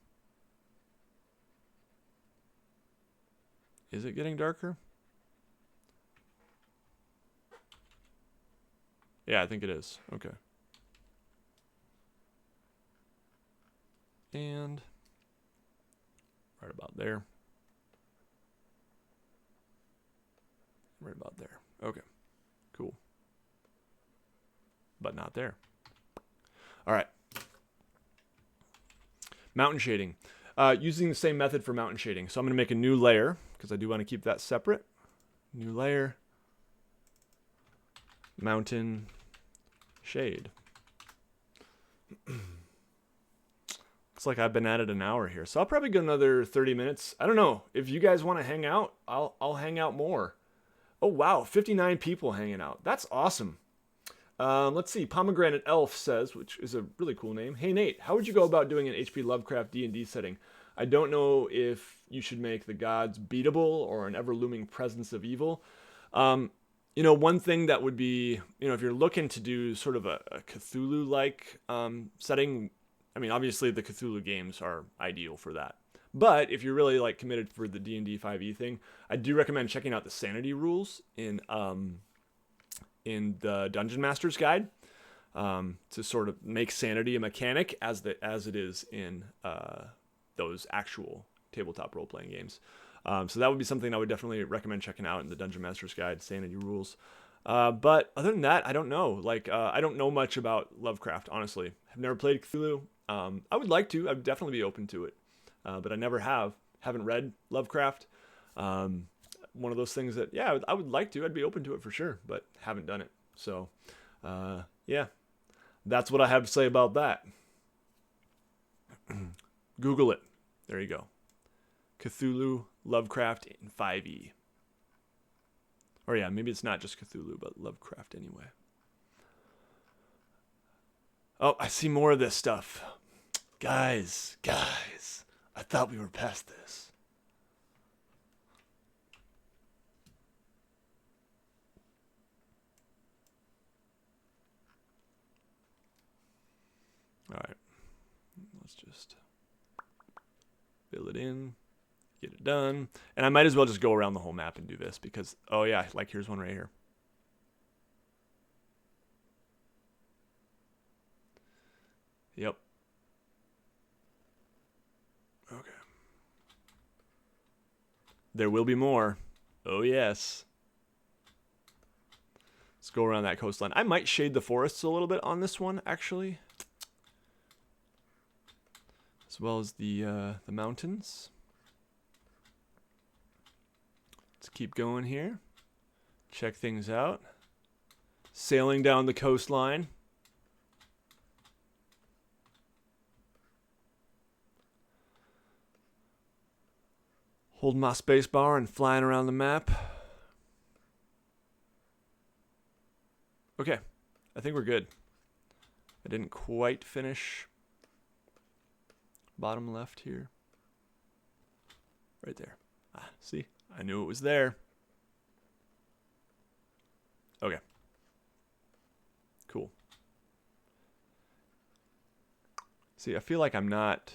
Is it getting darker? Yeah, I think it is. Okay. And Right about there. Right about there. Okay, cool. But not there. All right. Mountain shading. Using the same method for mountain shading. So I'm going to make a new layer because I do want to keep that separate. New layer. Mountain shade. Looks like I've been at it an hour here. So I'll probably go another 30 minutes. I don't know. If you guys want to hang out, I'll hang out more. Oh, wow. 59 people hanging out. That's awesome. Let's see. Pomegranate Elf says, which is a really cool name. Hey, Nate, how would you go about doing an HP Lovecraft D&D setting? I don't know if you should make the gods beatable or an ever-looming presence of evil. You know, one thing that would be, you know, if you're looking to do sort of a Cthulhu-like setting, I mean, obviously the Cthulhu games are ideal for that. But if you're really like committed for the D&D 5e thing, I do recommend checking out the sanity rules in the Dungeon Master's Guide to sort of make sanity a mechanic as it is in those actual tabletop role-playing games. So that would be something I would definitely recommend checking out in the Dungeon Master's Guide, sanity rules. But other than that, I don't know. Like, I don't know much about Lovecraft, honestly. I've never played Cthulhu. I would like to. I'd definitely be open to it. But I never have. Haven't read Lovecraft. One of those things that, yeah, I would like to. I'd be open to it for sure, but haven't done it. So, yeah, that's what I have to say about that. Google it. There you go. Cthulhu Lovecraft in 5e. Or yeah, maybe it's not just Cthulhu, but Lovecraft anyway. Oh, I see more of this stuff. Guys, I thought we were past this. All right, let's just fill it in, get it done. And I might as well just go around the whole map and do this because, oh yeah, like here's one right here. Yep. Okay. There will be more. Oh yes. Let's go around that coastline. I might shade the forests a little bit on this one, actually. As well as the mountains. Let's keep going here. Check things out. Sailing down the coastline. Holding my space bar and flying around the map. Okay, I think we're good. I didn't quite finish bottom left here. Right there. Ah, see? I knew it was there. Okay. Cool. See, I feel like I'm not...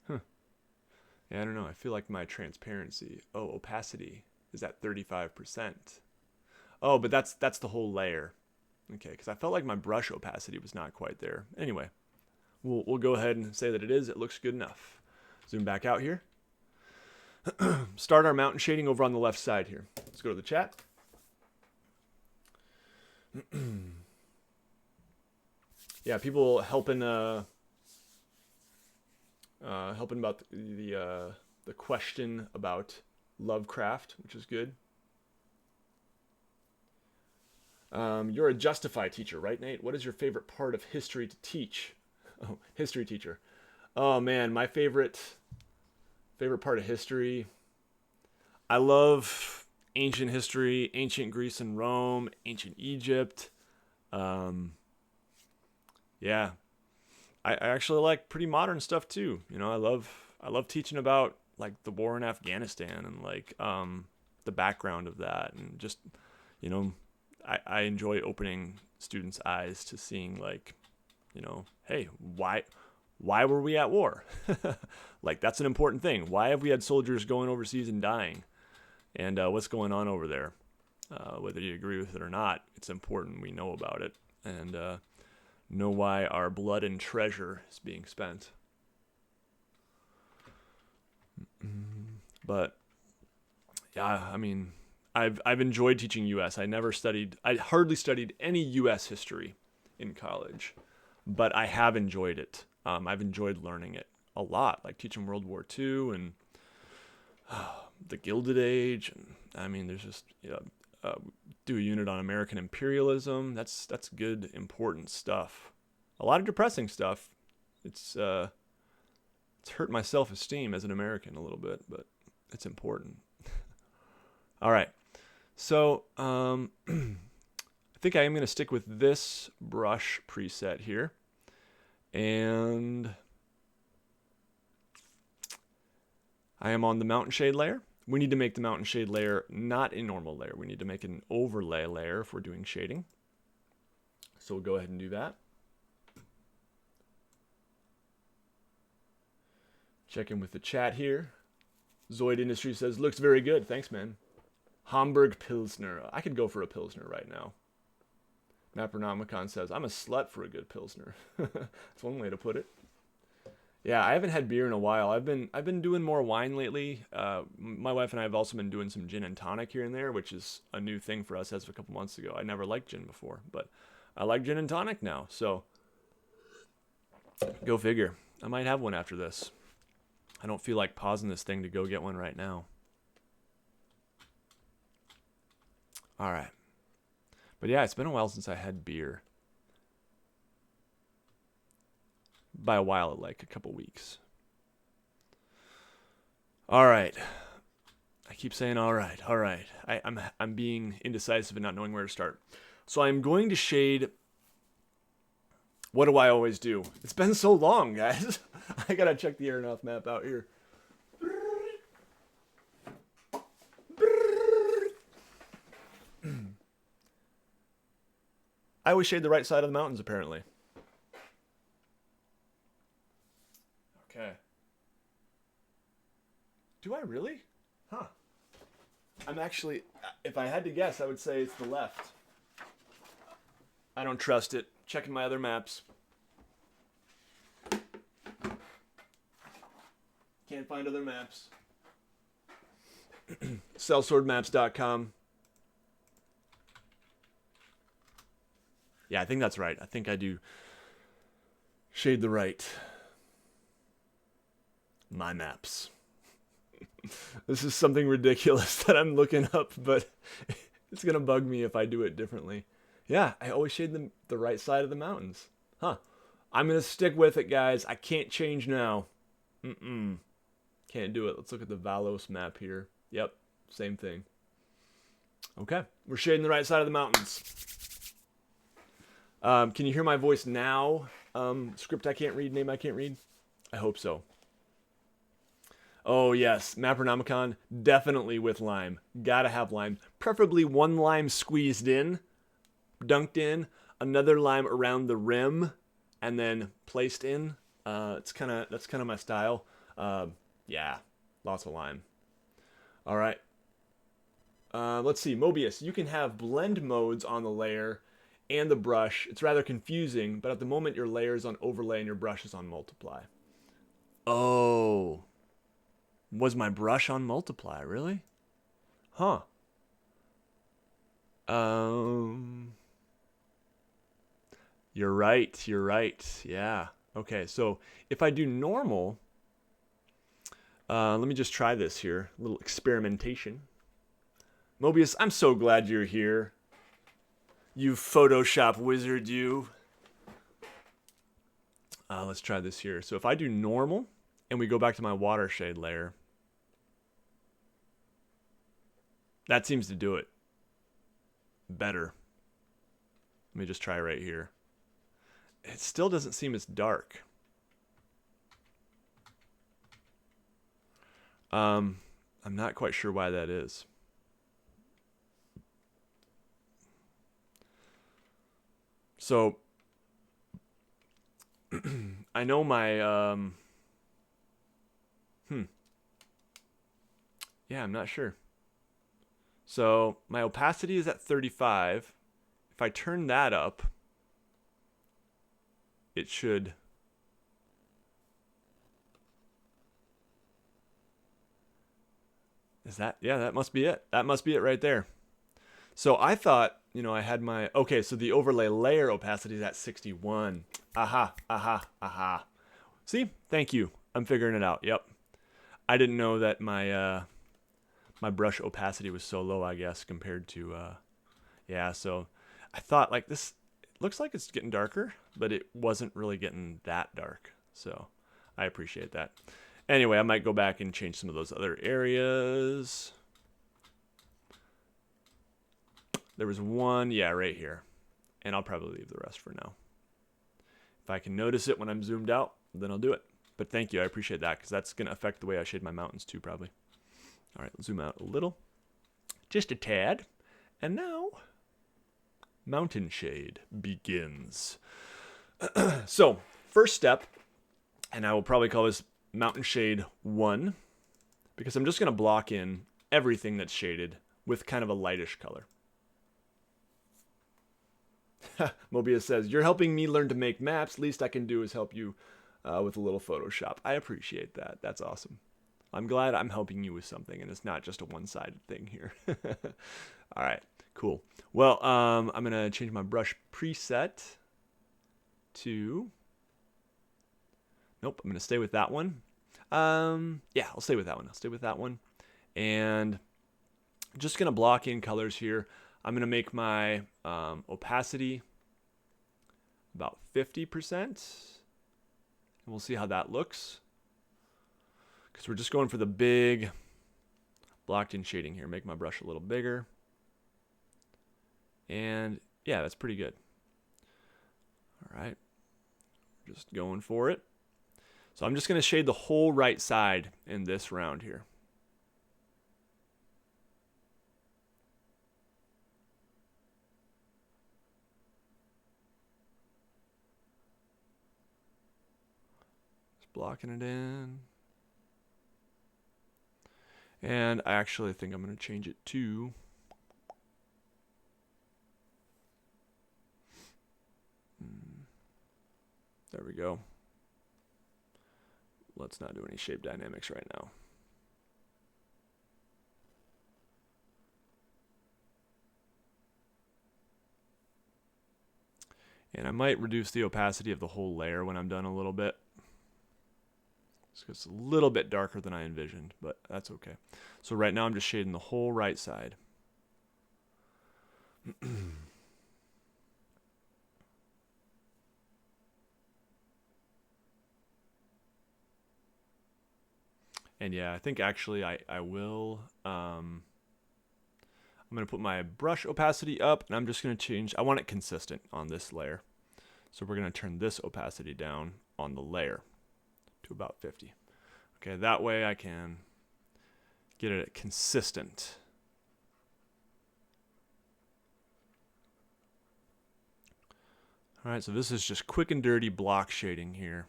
Yeah, I don't know. I feel like my transparency... Oh, opacity is at 35%. Oh, but that's the whole layer. Okay, because I felt like my brush opacity was not quite there. Anyway, we'll go ahead and say that it is. It looks good enough. Zoom back out here. Start our mountain shading over on the left side here. Let's go to the chat. Yeah, people helping about the question about Lovecraft, which is good. You're a Justify teacher, right, Nate? What is your favorite part of history to teach? Oh, history teacher. Oh man, my favorite part of history. I love ancient history, ancient Greece and Rome, ancient Egypt. Yeah. I actually like pretty modern stuff too. You know, I love teaching about like the war in Afghanistan and like the background of that, and just, you know, I enjoy opening students' eyes to seeing like, you know, hey, why were we at war? Like, that's an important thing. Why have we had soldiers going overseas and dying? And what's going on over there? Whether you agree with it or not, it's important we know about it and know why our blood and treasure is being spent. But yeah, I mean, I've enjoyed teaching U.S. I hardly studied any U.S. history in college, but I have enjoyed it. I've enjoyed learning it a lot, like teaching World War II and the Gilded Age, and I mean, there's just do a unit on American imperialism. That's good, important stuff. A lot of depressing stuff. It's hurt my self-esteem as an American a little bit, but it's important. All right, so I think I am going to stick with this brush preset here, and I am on the mountain shade layer. We need to make the mountain shade layer not a normal layer. We need to make an overlay layer if we're doing shading. So we'll go ahead and do that. Check in with the chat here. Zoid Industry says, looks very good. Thanks, man. Hamburg Pilsner. I could go for a Pilsner right now. Mappernomicon says, I'm a slut for a good Pilsner. That's one way to put it. Yeah, I haven't had beer in a while. I've been doing more wine lately. My wife and I have also been doing some gin and tonic here and there, which is a new thing for us as of a couple months ago. I never liked gin before, but I like gin and tonic now. So go figure. I might have one after this. I don't feel like pausing this thing to go get one right now. All right. But yeah, it's been a while since I had beer. By a while, like a couple weeks. All right. I keep saying all right. I'm being indecisive and not knowing where to start. So I'm going to shade. What do I always do? It's been so long, guys. I gotta check the Aeronaut map out here. I always shade the right side of the mountains, apparently. Okay. Do I really? Huh. I'm actually, if I had to guess, I would say it's the left. I don't trust it. Checking my other maps. Can't find other maps. Sellswordmaps.com. Yeah, I think that's right. I think I do shade the right. My maps. This is something ridiculous that I'm looking up, but it's going to bug me if I do it differently. Yeah, I always shade the right side of the mountains. Huh. I'm going to stick with it, guys. I can't change now. Can't do it. Let's look at the Valos map here. Yep, same thing. Okay, we're shading the right side of the mountains. Can you hear my voice now? Script I can't read, name I can't read? I hope so. Oh yes, Mappernomicon, definitely with lime. Gotta have lime. Preferably one lime squeezed in, dunked in, another lime around the rim, and then placed in. That's kind of my style. Yeah, lots of lime. All right. Let's see, Mobius. You can have blend modes on the layer and the brush. It's rather confusing, but at the moment your layer is on overlay and your brush is on multiply. Oh. Was my brush on multiply, really? Huh. You're right. Yeah. Okay, so if I do normal, let me just try this here. A little experimentation. Mobius, I'm so glad you're here. You Photoshop wizard, you. Let's try this here. So if I do normal, and we go back to my water shade layer, that seems to do it better. Let me just try right here. It still doesn't seem as dark. I'm not quite sure why that is. So I know my yeah, I'm not sure. So my opacity is at 35. If I turn that up, it should. Is that, yeah, that must be it. That must be it right there. So I thought, I had my, okay, so the overlay layer opacity is at 61. Aha, aha, aha. See? Thank you. I'm figuring it out. Yep. I didn't know that my brush opacity was so low, I guess, compared to, yeah, so I thought, like, this looks like it's getting darker, but it wasn't really getting that dark. So I appreciate that. Anyway, I might go back and change some of those other areas. There was one, yeah, right here. And I'll probably leave the rest for now. If I can notice it when I'm zoomed out, then I'll do it. But thank you, I appreciate that, because that's going to affect the way I shade my mountains too, probably. All right, let's zoom out a little. Just a tad. And now, mountain shade begins. So, first step, and I will probably call this Mountain Shade 1, because I'm just going to block in everything that's shaded with kind of a lightish color. Mobius says, you're helping me learn to make maps. Least I can do is help you with a little Photoshop. I appreciate that. That's awesome. I'm glad I'm helping you with something, and it's not just a one-sided thing here. All right, cool. Well, I'm going to change my brush preset to... Nope, I'm going to stay with that one. Yeah, I'll stay with that one. I'll stay with that one. And I'm just going to block in colors here. I'm going to make my opacity about 50%. And we'll see how that looks. Because we're just going for the big blocked in shading here. Make my brush a little bigger. And yeah, that's pretty good. All right. Just going for it. So I'm just going to shade the whole right side in this round here. Just blocking it in. And I actually think I'm going to change it to... There we go. Let's not do any shape dynamics right now. And I might reduce the opacity of the whole layer when I'm done a little bit. It's a little bit darker than I envisioned, but that's okay. So right now I'm just shading the whole right side. And yeah, I think actually I will, I'm going to put my brush opacity up, and I'm just going to change, I want it consistent on this layer. So we're going to turn this opacity down on the layer to about 50. Okay, that way I can get it consistent. All right, so this is just quick and dirty block shading here.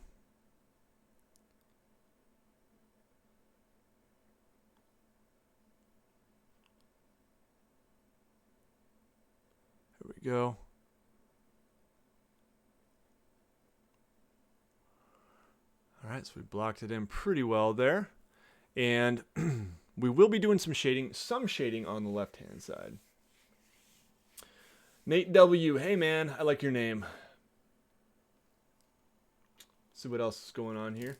There we go. All right, so we blocked it in pretty well there. And we will be doing some shading on the left-hand side. Nate W, hey man, I like your name. See what else is going on here.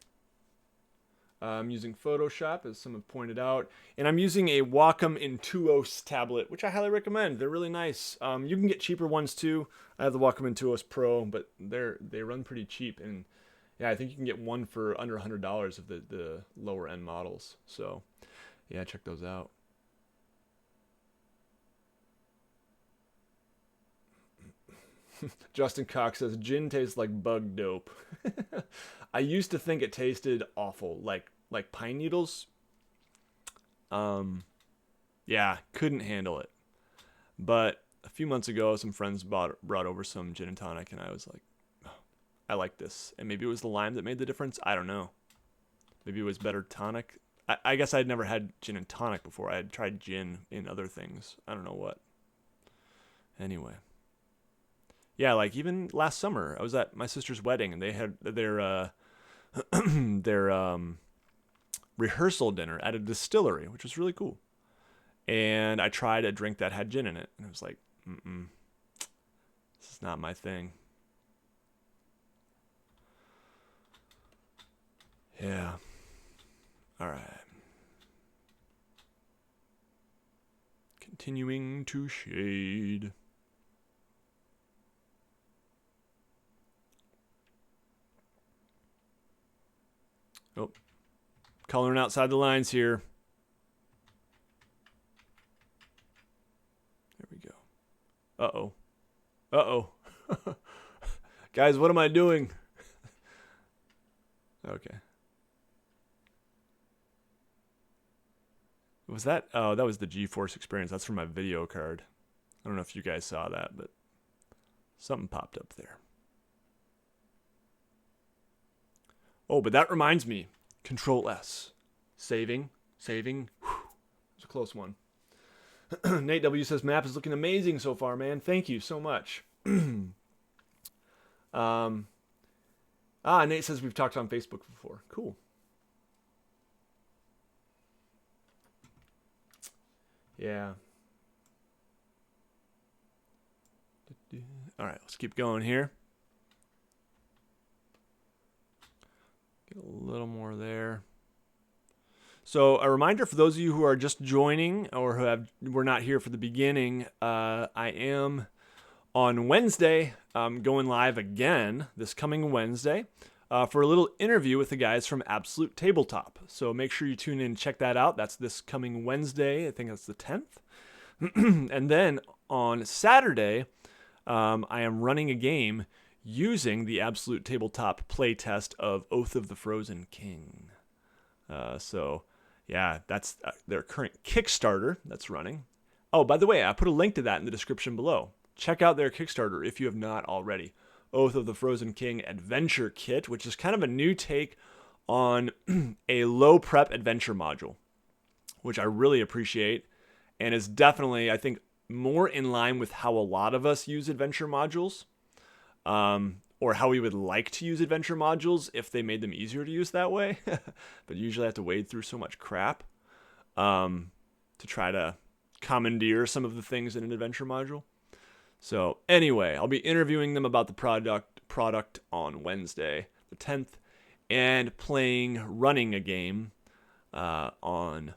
I'm using Photoshop, as some have pointed out, and I'm using a Wacom Intuos tablet, which I highly recommend. They're really nice. You can get cheaper ones too. I have the Wacom Intuos Pro, but they run pretty cheap, and yeah, I think you can get one for under $100 of the lower end models. So yeah, check those out. Justin Cox says, gin tastes like bug dope. I used to think it tasted awful, like pine needles. Yeah, couldn't handle it. But a few months ago, some friends brought over some gin and tonic, and I was like, oh, I like this. And maybe it was the lime that made the difference. I don't know. Maybe it was better tonic. I guess I'd never had gin and tonic before. I had tried gin in other things. I don't know what. Anyway. Yeah, like even last summer, I was at my sister's wedding, and they had their rehearsal dinner at a distillery, which was really cool. And I tried a drink that had gin in it, and it was like, this is not my thing. Yeah. All right. Continuing to shade. Oh, coloring outside the lines here. There we go. Uh-oh. Uh-oh. Guys, what am I doing? Okay. Was that? Oh, that was the GeForce Experience. That's from my video card. I don't know if you guys saw that, but something popped up there. Oh, but that reminds me. Control S. Saving. Whew. It's a close one. Nate W says, map is looking amazing so far, man. Thank you so much. Nate says we've talked on Facebook before. Cool. Yeah. All right, let's keep going here. Get a little more there. So a reminder for those of you who are just joining or who were not here for the beginning, I am on Wednesday going live again this coming Wednesday for a little interview with the guys from Absolute Tabletop. So make sure you tune in and check that out. That's this coming Wednesday. I think that's the 10th. And then on Saturday, I am running a game using the Absolute Tabletop playtest of Oath of the Frozen King. So yeah, that's their current Kickstarter that's running. Oh, by the way, I put a link to that in the description below. Check out their Kickstarter if you have not already. Oath of the Frozen King Adventure Kit, which is kind of a new take on a low prep adventure module, which I really appreciate and is definitely, I think, more in line with how a lot of us use adventure modules, or how we would like to use adventure modules if they made them easier to use that way. But usually I have to wade through so much crap to try to commandeer some of the things in an adventure module. So anyway, I'll be interviewing them about the product on Wednesday, the 10th, and running a game on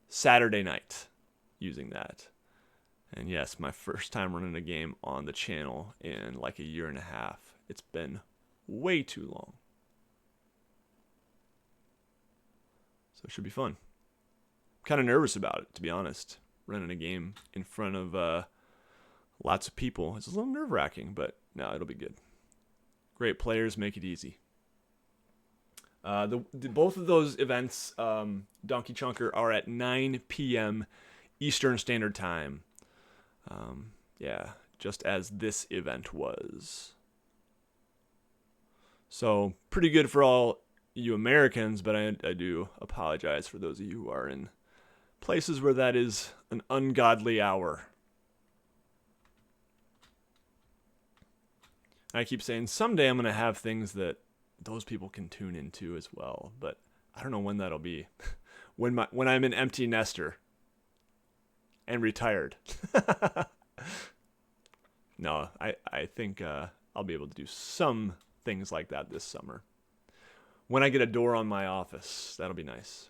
Saturday night using that. And yes, my first time running a game on the channel in like a year and a half. It's been way too long. So it should be fun. I'm kind of nervous about it, to be honest. Running a game in front of lots of people. It's a little nerve-wracking, but no, it'll be good. Great players make it easy. Both of those events, Donkey Chunker, are at 9 p.m. Eastern Standard Time. Yeah, just as this event was. So, pretty good for all you Americans, but I do apologize for those of you who are in places where that is an ungodly hour. I keep saying someday I'm going to have things that those people can tune into as well, but I don't know when that'll be. when I'm an empty nester and retired. No, I think I'll be able to do some things like that this summer. When I get a door on my office, that'll be nice.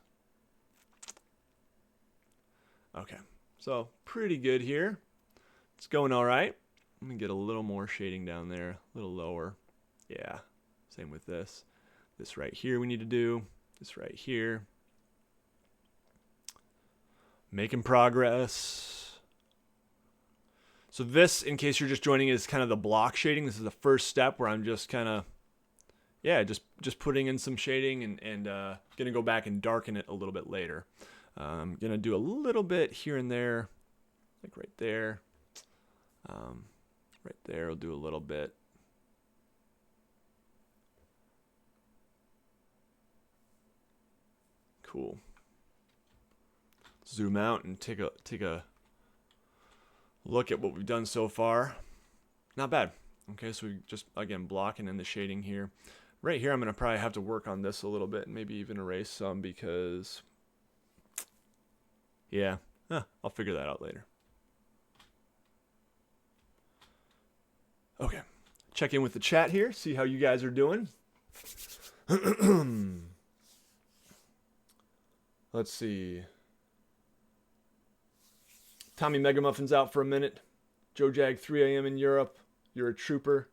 Okay, so pretty good here. It's going all right. Let me get a little more shading down there, a little lower. Yeah, same with this. This right here we need to do. This right here. Making progress. So this, in case you're just joining, is kind of the block shading. This is the first step where I'm just kind of, yeah, just putting in some shading and going to go back and darken it a little bit later. I'm going to do a little bit here and there, like right there. Right there, I'll do a little bit. Cool. Zoom out and take a look at what we've done so far. Not bad. Okay, so we just, again, blocking in the shading here. Right here, I'm going to probably have to work on this a little bit and maybe even erase some because, yeah, I'll figure that out later. Okay, check in with the chat here, see how you guys are doing. Let's see. Tommy Megamuffin's out for a minute. Joe Jag, 3 a.m. in Europe. You're a trooper.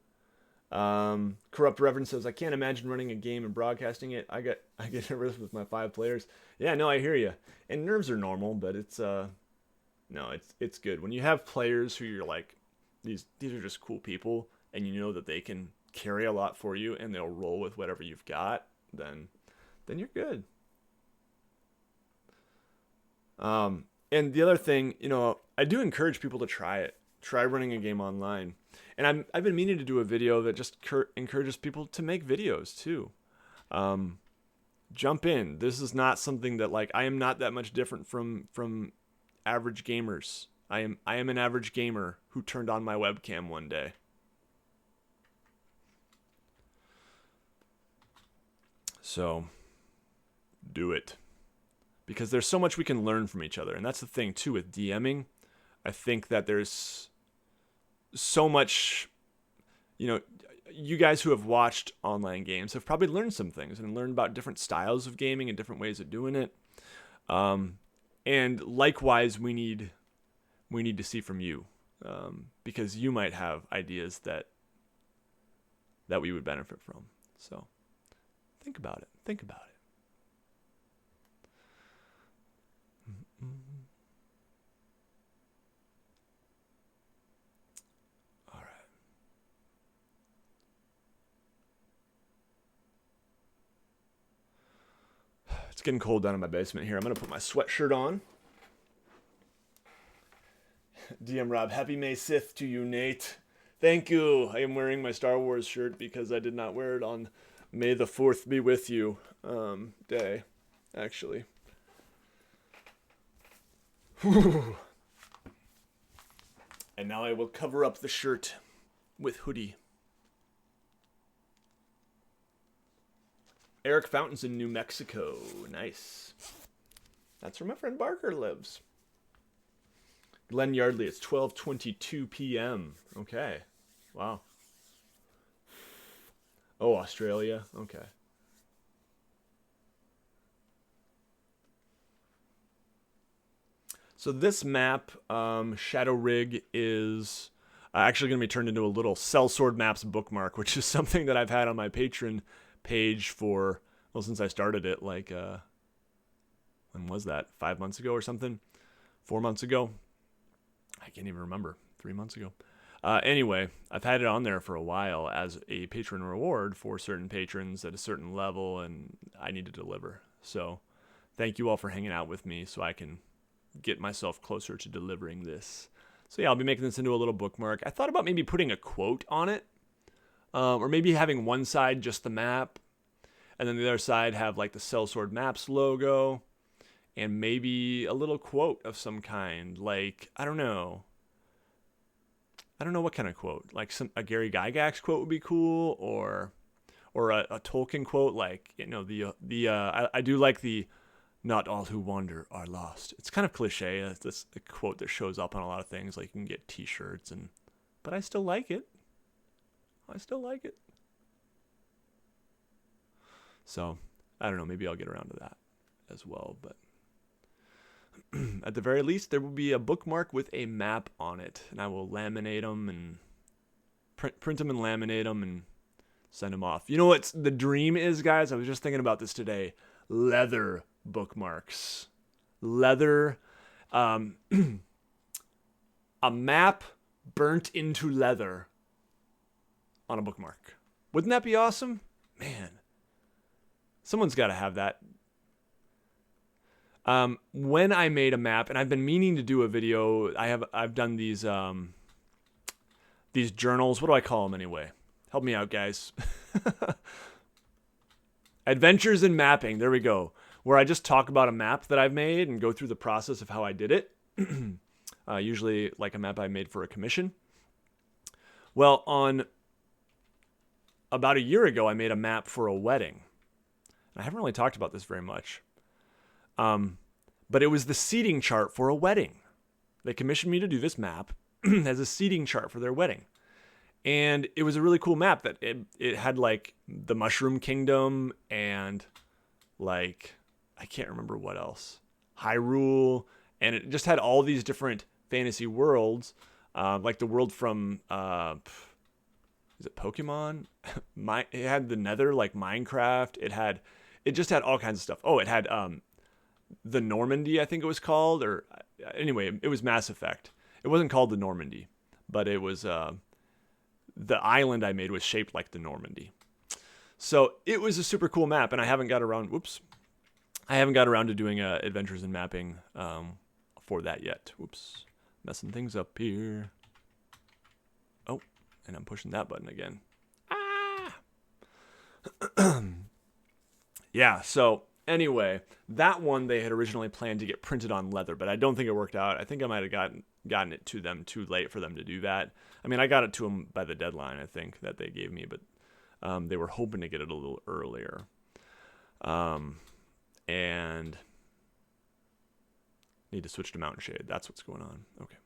Corrupt Reverend says, I can't imagine running a game and broadcasting it. I get nervous with my 5 players. Yeah, no, I hear you. And nerves are normal, but it's it's good when you have players who you're like, these are just cool people, and you know that they can carry a lot for you, and they'll roll with whatever you've got. Then you're good. And the other thing, I do encourage people to try it. Try running a game online. And I've been meaning to do a video that just encourages people to make videos too. Jump in. This is not something that I am not that much different from average gamers. I am an average gamer who turned on my webcam one day. So do it. Because there's so much we can learn from each other. And that's the thing too with DMing. I think that there's so much, you guys who have watched online games have probably learned some things and learned about different styles of gaming and different ways of doing it. And likewise, we need to see from you, because you might have ideas that we would benefit from. So think about it. Think about it. All right. It's getting cold down in my basement here. I'm going to put my sweatshirt on. DM Rob, happy May 6th to you, Nate. Thank you. I am wearing my Star Wars shirt because I did not wear it on May the 4th be with you day, actually. Whew. And now I will cover up the shirt with hoodie. Eric Fountain's in New Mexico. Nice. That's where my friend Barker lives. Glenn Yardley, it's 12:22 p.m. Okay. Wow. Oh, Australia. Okay. So this map, Shadow Rig, is actually going to be turned into a little Sellsword Maps bookmark, which is something that I've had on my Patreon page for, since I started it, when was that? 5 months ago or something? 4 months ago? I can't even remember. 3 months ago. Anyway, I've had it on there for a while as a patron reward for certain patrons at a certain level, and I need to deliver. So thank you all for hanging out with me so I can get myself closer to delivering this. So yeah, I'll be making this into a little bookmark. I thought about maybe putting a quote on it, or maybe having one side just the map, and then the other side have the Sellsword Maps logo, and maybe a little quote of some kind. I don't know what kind of quote. A Gary Gygax quote would be cool, or a Tolkien quote. I do like the "Not all who wander are lost." It's kind of cliche. It's a quote that shows up on a lot of things. You can get T-shirts, but I still like it. So I don't know. Maybe I'll get around to that as well. But at the very least, there will be a bookmark with a map on it, and I will laminate them and print them and laminate them and send them off. You know what the dream is, guys? I was just thinking about this today. Leather bookmarks. Leather. A map burnt into leather on a bookmark. Wouldn't that be awesome? Man. Someone's got to have that. When I made a map, and I've been meaning to do a video, I've done these journals. What do I call them anyway? Help me out, guys. Adventures in Mapping. There we go. Where I just talk about a map that I've made and go through the process of how I did it. Usually a map I made for a commission. Well, on about a year ago, I made a map for a wedding. I haven't really talked about this very much. But it was the seating chart for a wedding. They commissioned me to do this map as a seating chart for their wedding. And it was a really cool map that it had like the Mushroom Kingdom and like, I can't remember what else. Hyrule. And it just had all these different fantasy worlds. Like the world from, is it Pokemon? It had the Nether, like Minecraft. It just had all kinds of stuff. Oh, it had the Normandy, I think it was called, or anyway, it was Mass Effect. It wasn't called the Normandy, but it was the island I made was shaped like the Normandy. So it was a super cool map, and I haven't got around. I haven't got around to doing adventures in mapping for that yet. Whoops, messing things up here. Oh, and I'm pushing that button again. Yeah, so anyway, that one they had originally planned to get printed on leather, but I don't think it worked out. I think I might have gotten it to them too late for them to do that. I mean, I got it to them by the deadline, I think, that they gave me, but they were hoping to get it a little earlier. And need to switch to Mountain Shade. That's what's going on. Okay.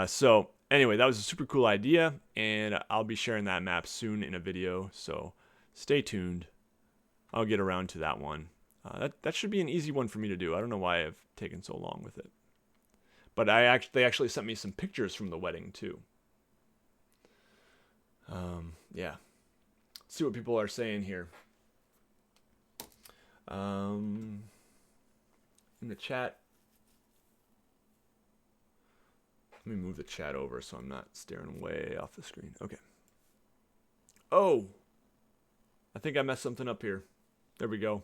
So anyway, that was a super cool idea, and I'll be sharing that map soon in a video, so stay tuned. I'll get around to that one. That should be an easy one for me to do. I don't know why I've taken so long with it. But they actually sent me some pictures from the wedding too. Yeah. Let's see what people are saying here. In the chat. Let me move the chat over so I'm not staring way off the screen. Okay. Oh! I think I messed something up here. There we go.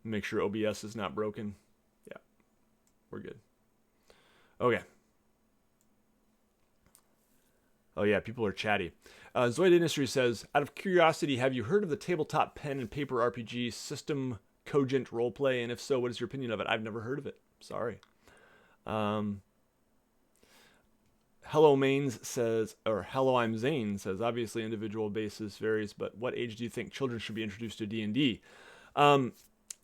Make sure OBS is not broken. Yeah, we're good. Okay. Oh yeah, people are chatty. Zoid Industries says, out of curiosity, have you heard of the tabletop pen and paper RPG system Cogent Roleplay? And if so, what is your opinion of it? I've never heard of it. Sorry. Hello Mains says, or Hello I'm Zane says, obviously individual basis varies, but what age do you think children should be introduced to D&D? I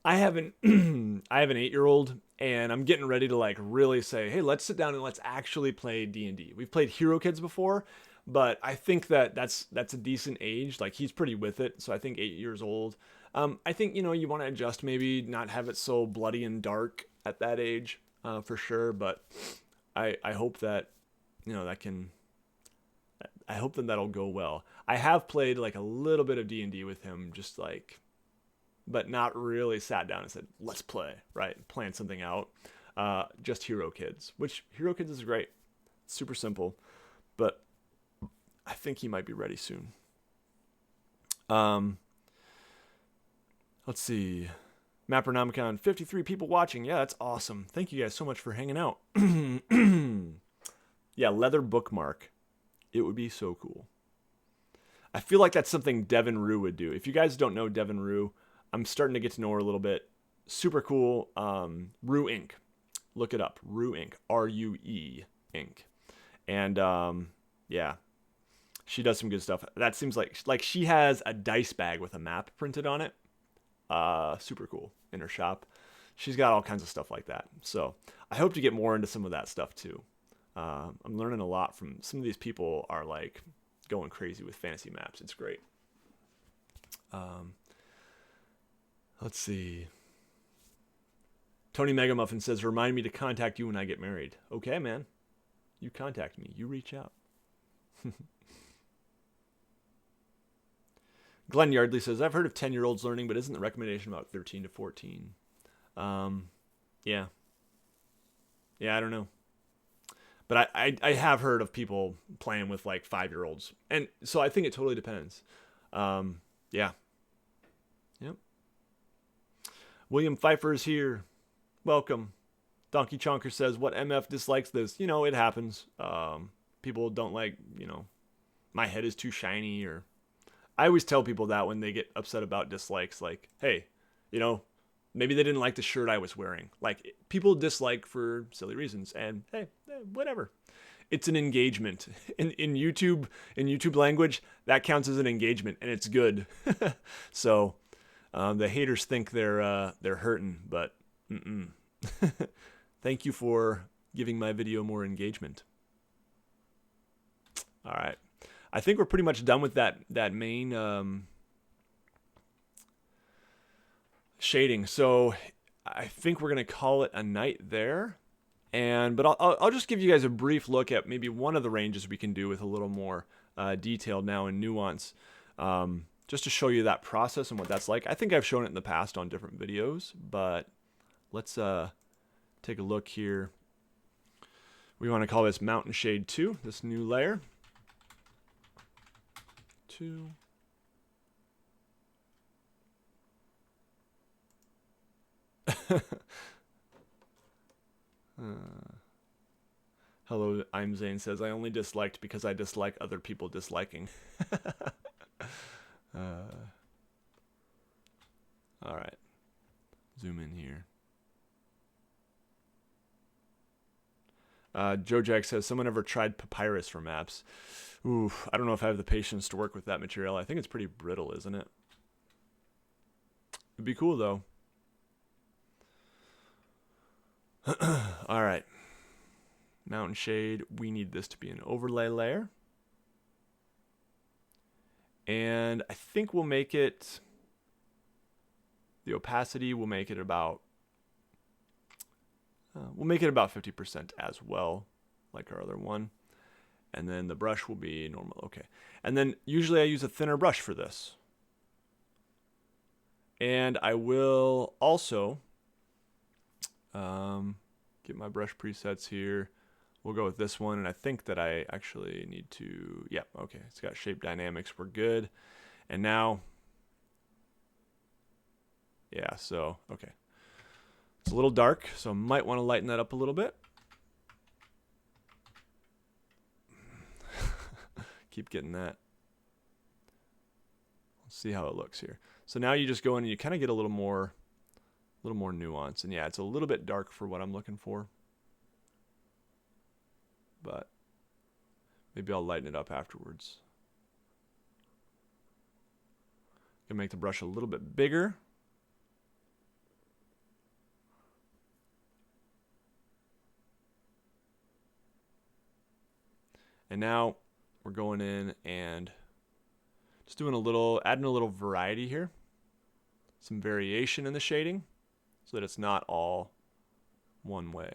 have an 8-year-old, and I'm getting ready to like really say, hey, let's sit down and let's actually play D&D. We've played Hero Kids before, but I think that's a decent age. Like he's pretty with it, so I think 8 years old. I think you want to adjust, maybe not have it so bloody and dark at that age, for sure. But I hope that I hope that that'll go well. I have played like a little bit of D&D with him, just like, but not really sat down and said, let's play, right? Plan something out. Just Hero Kids, which Hero Kids is great. It's super simple, but I think he might be ready soon. Let's see. Mappernomicon, 53 people watching. Yeah, that's awesome. Thank you guys so much for hanging out. Yeah, leather bookmark. It would be so cool. I feel like that's something Devin Rue would do. If you guys don't know Devin Rue, I'm starting to get to know her a little bit. Super cool. Rue Inc. Look it up. Rue Inc. R-U-E Inc. And yeah, she does some good stuff. That seems like she has a dice bag with a map printed on it. Super cool in her shop. She's got all kinds of stuff like that. So I hope to get more into some of that stuff too. I'm learning a lot from some of these people are like going crazy with fantasy maps. It's great. Let's see. Tony Megamuffin says, remind me to contact you when I get married. Okay, man. You contact me. You reach out. Glenn Yardley says, I've heard of 10-year-olds learning, but isn't the recommendation about 13 to 14? Yeah. Yeah, I don't know. But I have heard of people playing with like 5-year-olds. And so I think it totally depends. Yeah. Yep. William Pfeiffer is here. Welcome. Donkey Chonker says, what MF dislikes this? It happens. People don't like, my head is too shiny, or I always tell people that when they get upset about dislikes, like, hey, maybe they didn't like the shirt I was wearing. Like, people dislike for silly reasons, and hey, whatever. It's an engagement. In YouTube language, that counts as an engagement, and it's good. So the haters think they're hurting, but thank you for giving my video more engagement. All right, I think we're pretty much done with that main shading. So I think we're gonna call it a night there. But I'll just give you guys a brief look at maybe one of the ranges we can do with a little more detail now and nuance, just to show you that process and what that's like. I think I've shown it in the past on different videos, but let's take a look here. We want to call this Mountain Shade 2, this new layer. 2. Hello, I'm Zane says, I only disliked because I dislike other people disliking. Alright. Zoom in here. Joe Jack says, someone ever tried papyrus for maps? Ooh, I don't know if I have the patience to work with that material. I think it's pretty brittle, isn't it? It'd be cool, though. All right. Mountain Shade, we need this to be an overlay layer. And I think we'll make it, the opacity, we'll make it about 50% as well, like our other one. And then the brush will be normal, okay. And then usually I use a thinner brush for this. And I will also get my brush presets here. We'll go with this one, and I think that I actually need to, yeah, okay, it's got shape dynamics, we're good. And now, yeah, so, okay. It's a little dark, so I might want to lighten that up a little bit. Keep getting that. Let's see how it looks here. So now you just go in and you kind of get a little more nuance. And yeah, it's a little bit dark for what I'm looking for. But maybe I'll lighten it up afterwards. Gonna make the brush a little bit bigger. And now we're going in and just doing adding a little variety here. Some variation in the shading so that it's not all one way.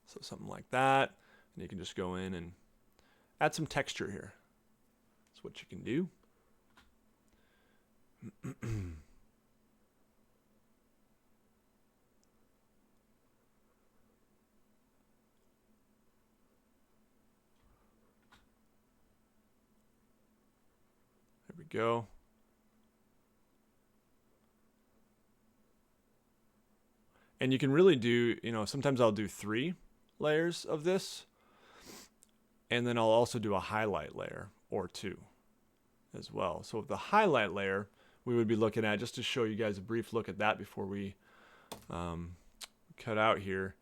So something like that. And you can just go in and add some texture here. That's what you can do. There we go. And you can really do, sometimes I'll do 3 layers of this, and then I'll also do a highlight layer or 2 as well. So the highlight layer we would be looking at, just to show you guys a brief look at that before we cut out here.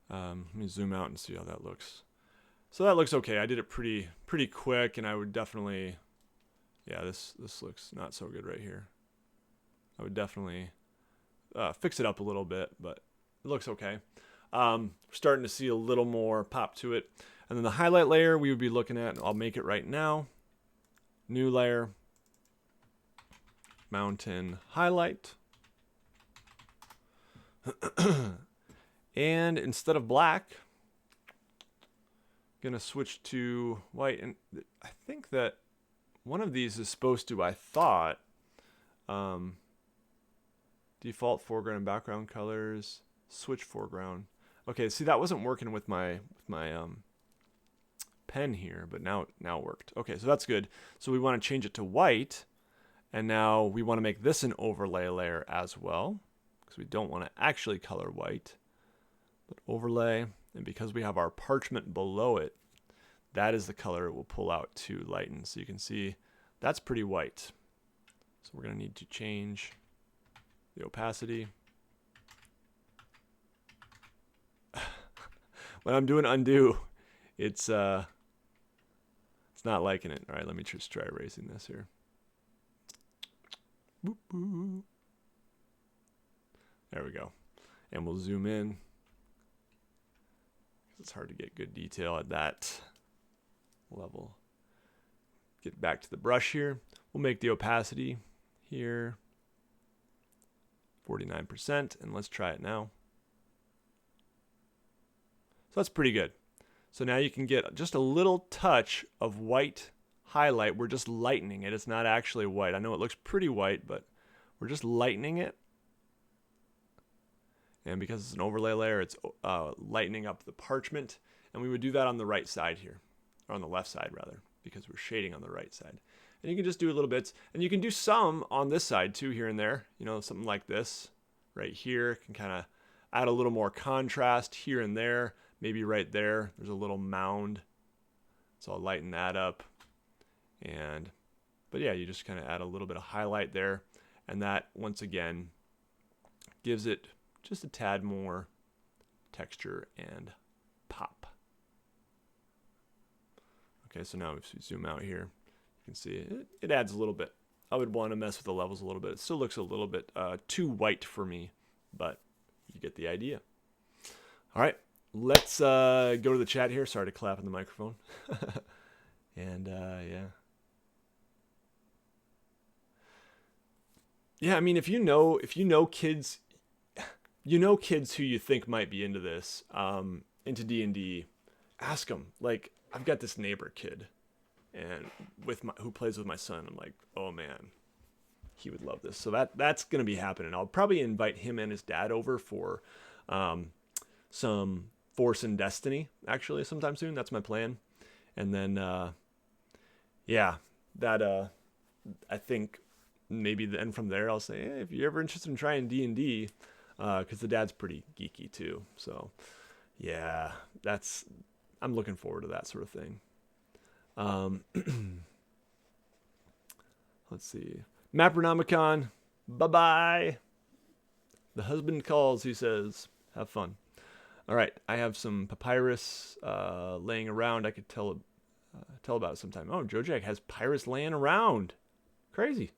Let me zoom out and see how that looks. So that looks okay. I did it pretty quick, and I would definitely, yeah, this looks not so good right here. I would definitely fix it up a little bit, but it looks okay. We're starting to see a little more pop to it. And then the highlight layer we would be looking at, I'll make it right now. New layer, mountain highlight. And instead of black, I'm gonna switch to white. And I think that one of these is supposed to, I thought, default foreground and background colors, switch foreground. Okay, see, that wasn't working with my pen here, but now it worked. Okay, so that's good. So we want to change it to white, and now we want to make this an overlay layer as well, because we don't want to actually color white, but overlay. And because we have our parchment below it, that is the color it will pull out to lighten. So you can see that's pretty white. So we're going to need to change the opacity. When I'm doing undo, it's not liking it. All right, let me just try erasing this here. Boop, boop. There we go. And we'll zoom in. It's hard to get good detail at that level. Get back to the brush here. We'll make the opacity here 49%, and let's try it now. So that's pretty good. So now you can get just a little touch of white highlight. We're just lightening it. It's not actually white. I know it looks pretty white, but we're just lightening it. And because it's an overlay layer, it's lightening up the parchment. And we would do that on the right side here, or on the left side rather, because we're shading on the right side. And you can just do little bits. And you can do some on this side too, here and there. You know, something like this right here can kind of add a little more contrast here and there. Maybe right there, there's a little mound. So I'll lighten that up. But yeah, you just kind of add a little bit of highlight there. And that, once again, gives it just a tad more texture and pop. Okay, so now if we zoom out here, you can see it adds a little bit. I would want to mess with the levels a little bit. It still looks a little bit too white for me, but you get the idea. All right, let's go to the chat here. Sorry to clap in the microphone. And yeah. Yeah, I mean, if you know kids, kids who you think might be into this, into D&D, ask them. Like, I've got this neighbor kid, and who plays with my son. I'm like, oh man, he would love this. So that's gonna be happening. I'll probably invite him and his dad over for some Force and Destiny, actually, sometime soon. That's my plan. And then, yeah, that I think. Maybe then from there I'll say, hey, if you're ever interested in trying D&D, because the dad's pretty geeky too. So yeah, I'm looking forward to that sort of thing. Let's see. Mappernomicon, bye-bye. The husband calls, he says. Have fun. All right, I have some papyrus laying around. I could tell about it sometime. Oh, Jojack has papyrus laying around. Crazy.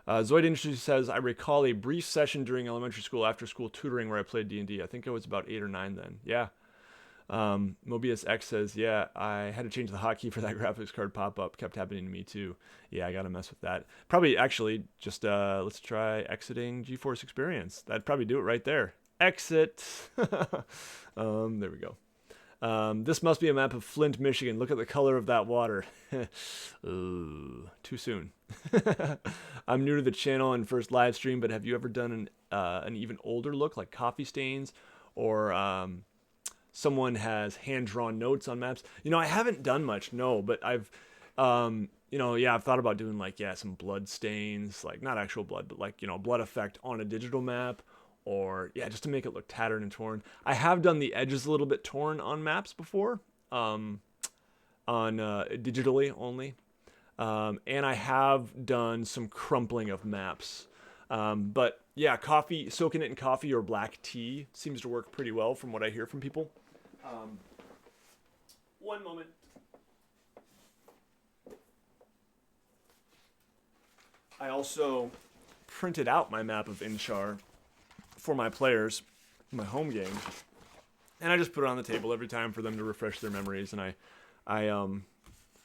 Zoid Industries says, I recall a brief session during elementary school after school tutoring where I played D&D. I think I was about 8 or 9 then. Yeah. Mobius X says, yeah, I had to change the hotkey for that graphics card pop-up. Kept happening to me too. Yeah, I got to mess with that. Probably actually just let's try exiting GeForce Experience. That'd probably do it right there. Exit. There we go. This must be a map of Flint, Michigan. Look at the color of that water. Ooh, too soon. I'm new to the channel and first live stream, but have you ever done an even older look like coffee stains or someone has hand-drawn notes on maps? You know, I haven't done much, no, but I've, I've thought about doing some blood stains, like not actual blood, but blood effect on a digital map. Or, yeah, just to make it look tattered and torn. I have done the edges a little bit torn on maps before, digitally only. And I have done some crumpling of maps. But, yeah, soaking it in coffee or black tea seems to work pretty well from what I hear from people. One moment. I also printed out my map of Inchar for my players, my home game, and I just put it on the table every time for them to refresh their memories. And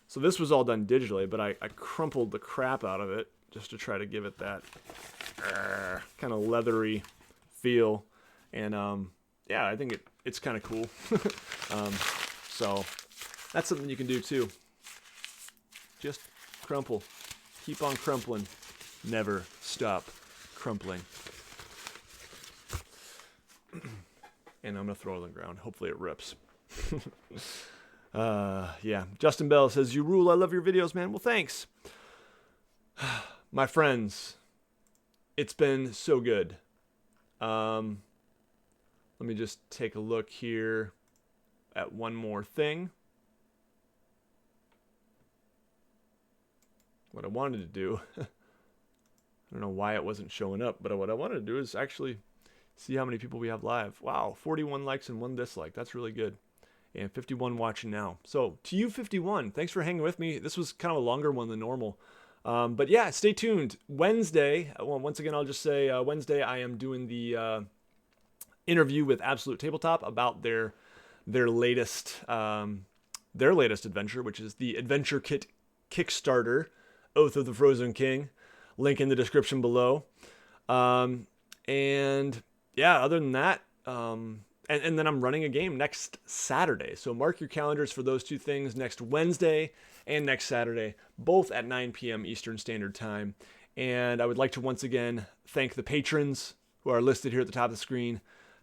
so this was all done digitally, but I crumpled the crap out of it just to try to give it that kind of leathery feel. And yeah, I think it's kind of cool. So that's something you can do too. Just crumple, keep on crumpling, never stop crumpling. And I'm going to throw it on the ground. Hopefully it rips. Yeah. Justin Bell says, you rule. I love your videos, man. Well, thanks. My friends, it's been so good. Let me just take a look here at one more thing. What I wanted to do, I don't know why it wasn't showing up, but what I wanted to do is actually see how many people we have live. Wow, 41 likes and 1 dislike. That's really good. and 51 watching now. So to you 51, thanks for hanging with me. This was kind of a longer one than normal. But yeah, stay tuned. Wednesday, well, once again, I'll just say Wednesday I am doing the interview with Absolute Tabletop about their latest adventure, which is the Adventure Kit Kickstarter, Oath of the Frozen King. Link in the description below. And yeah, other than that, and then I'm running a game next Saturday. So mark your calendars for those two things, next Wednesday and next Saturday, both at 9 p.m. Eastern Standard Time. And I would like to once again thank the patrons who are listed here at the top of the screen.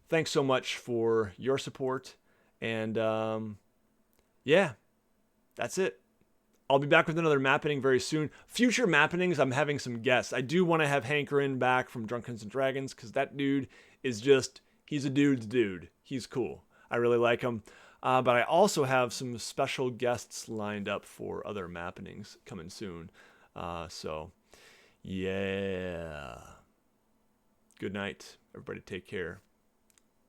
Thanks so much for your support. And yeah, that's it. I'll be back with another Mappening very soon. Future Mappenings, I'm having some guests. I do want to have Hankerin back from Drunkens and Dragons, because that dude is just, he's a dude's dude. He's cool. I really like him. But I also have some special guests lined up for other Mappenings coming soon. So, yeah. Good night. Everybody take care.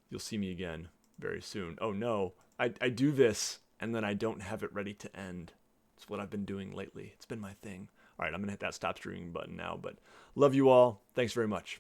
You'll see me again very soon. Oh no, I do this and then I don't have it ready to end. It's what I've been doing lately. It's been my thing. All right, I'm going to hit that stop streaming button now, but love you all. Thanks very much.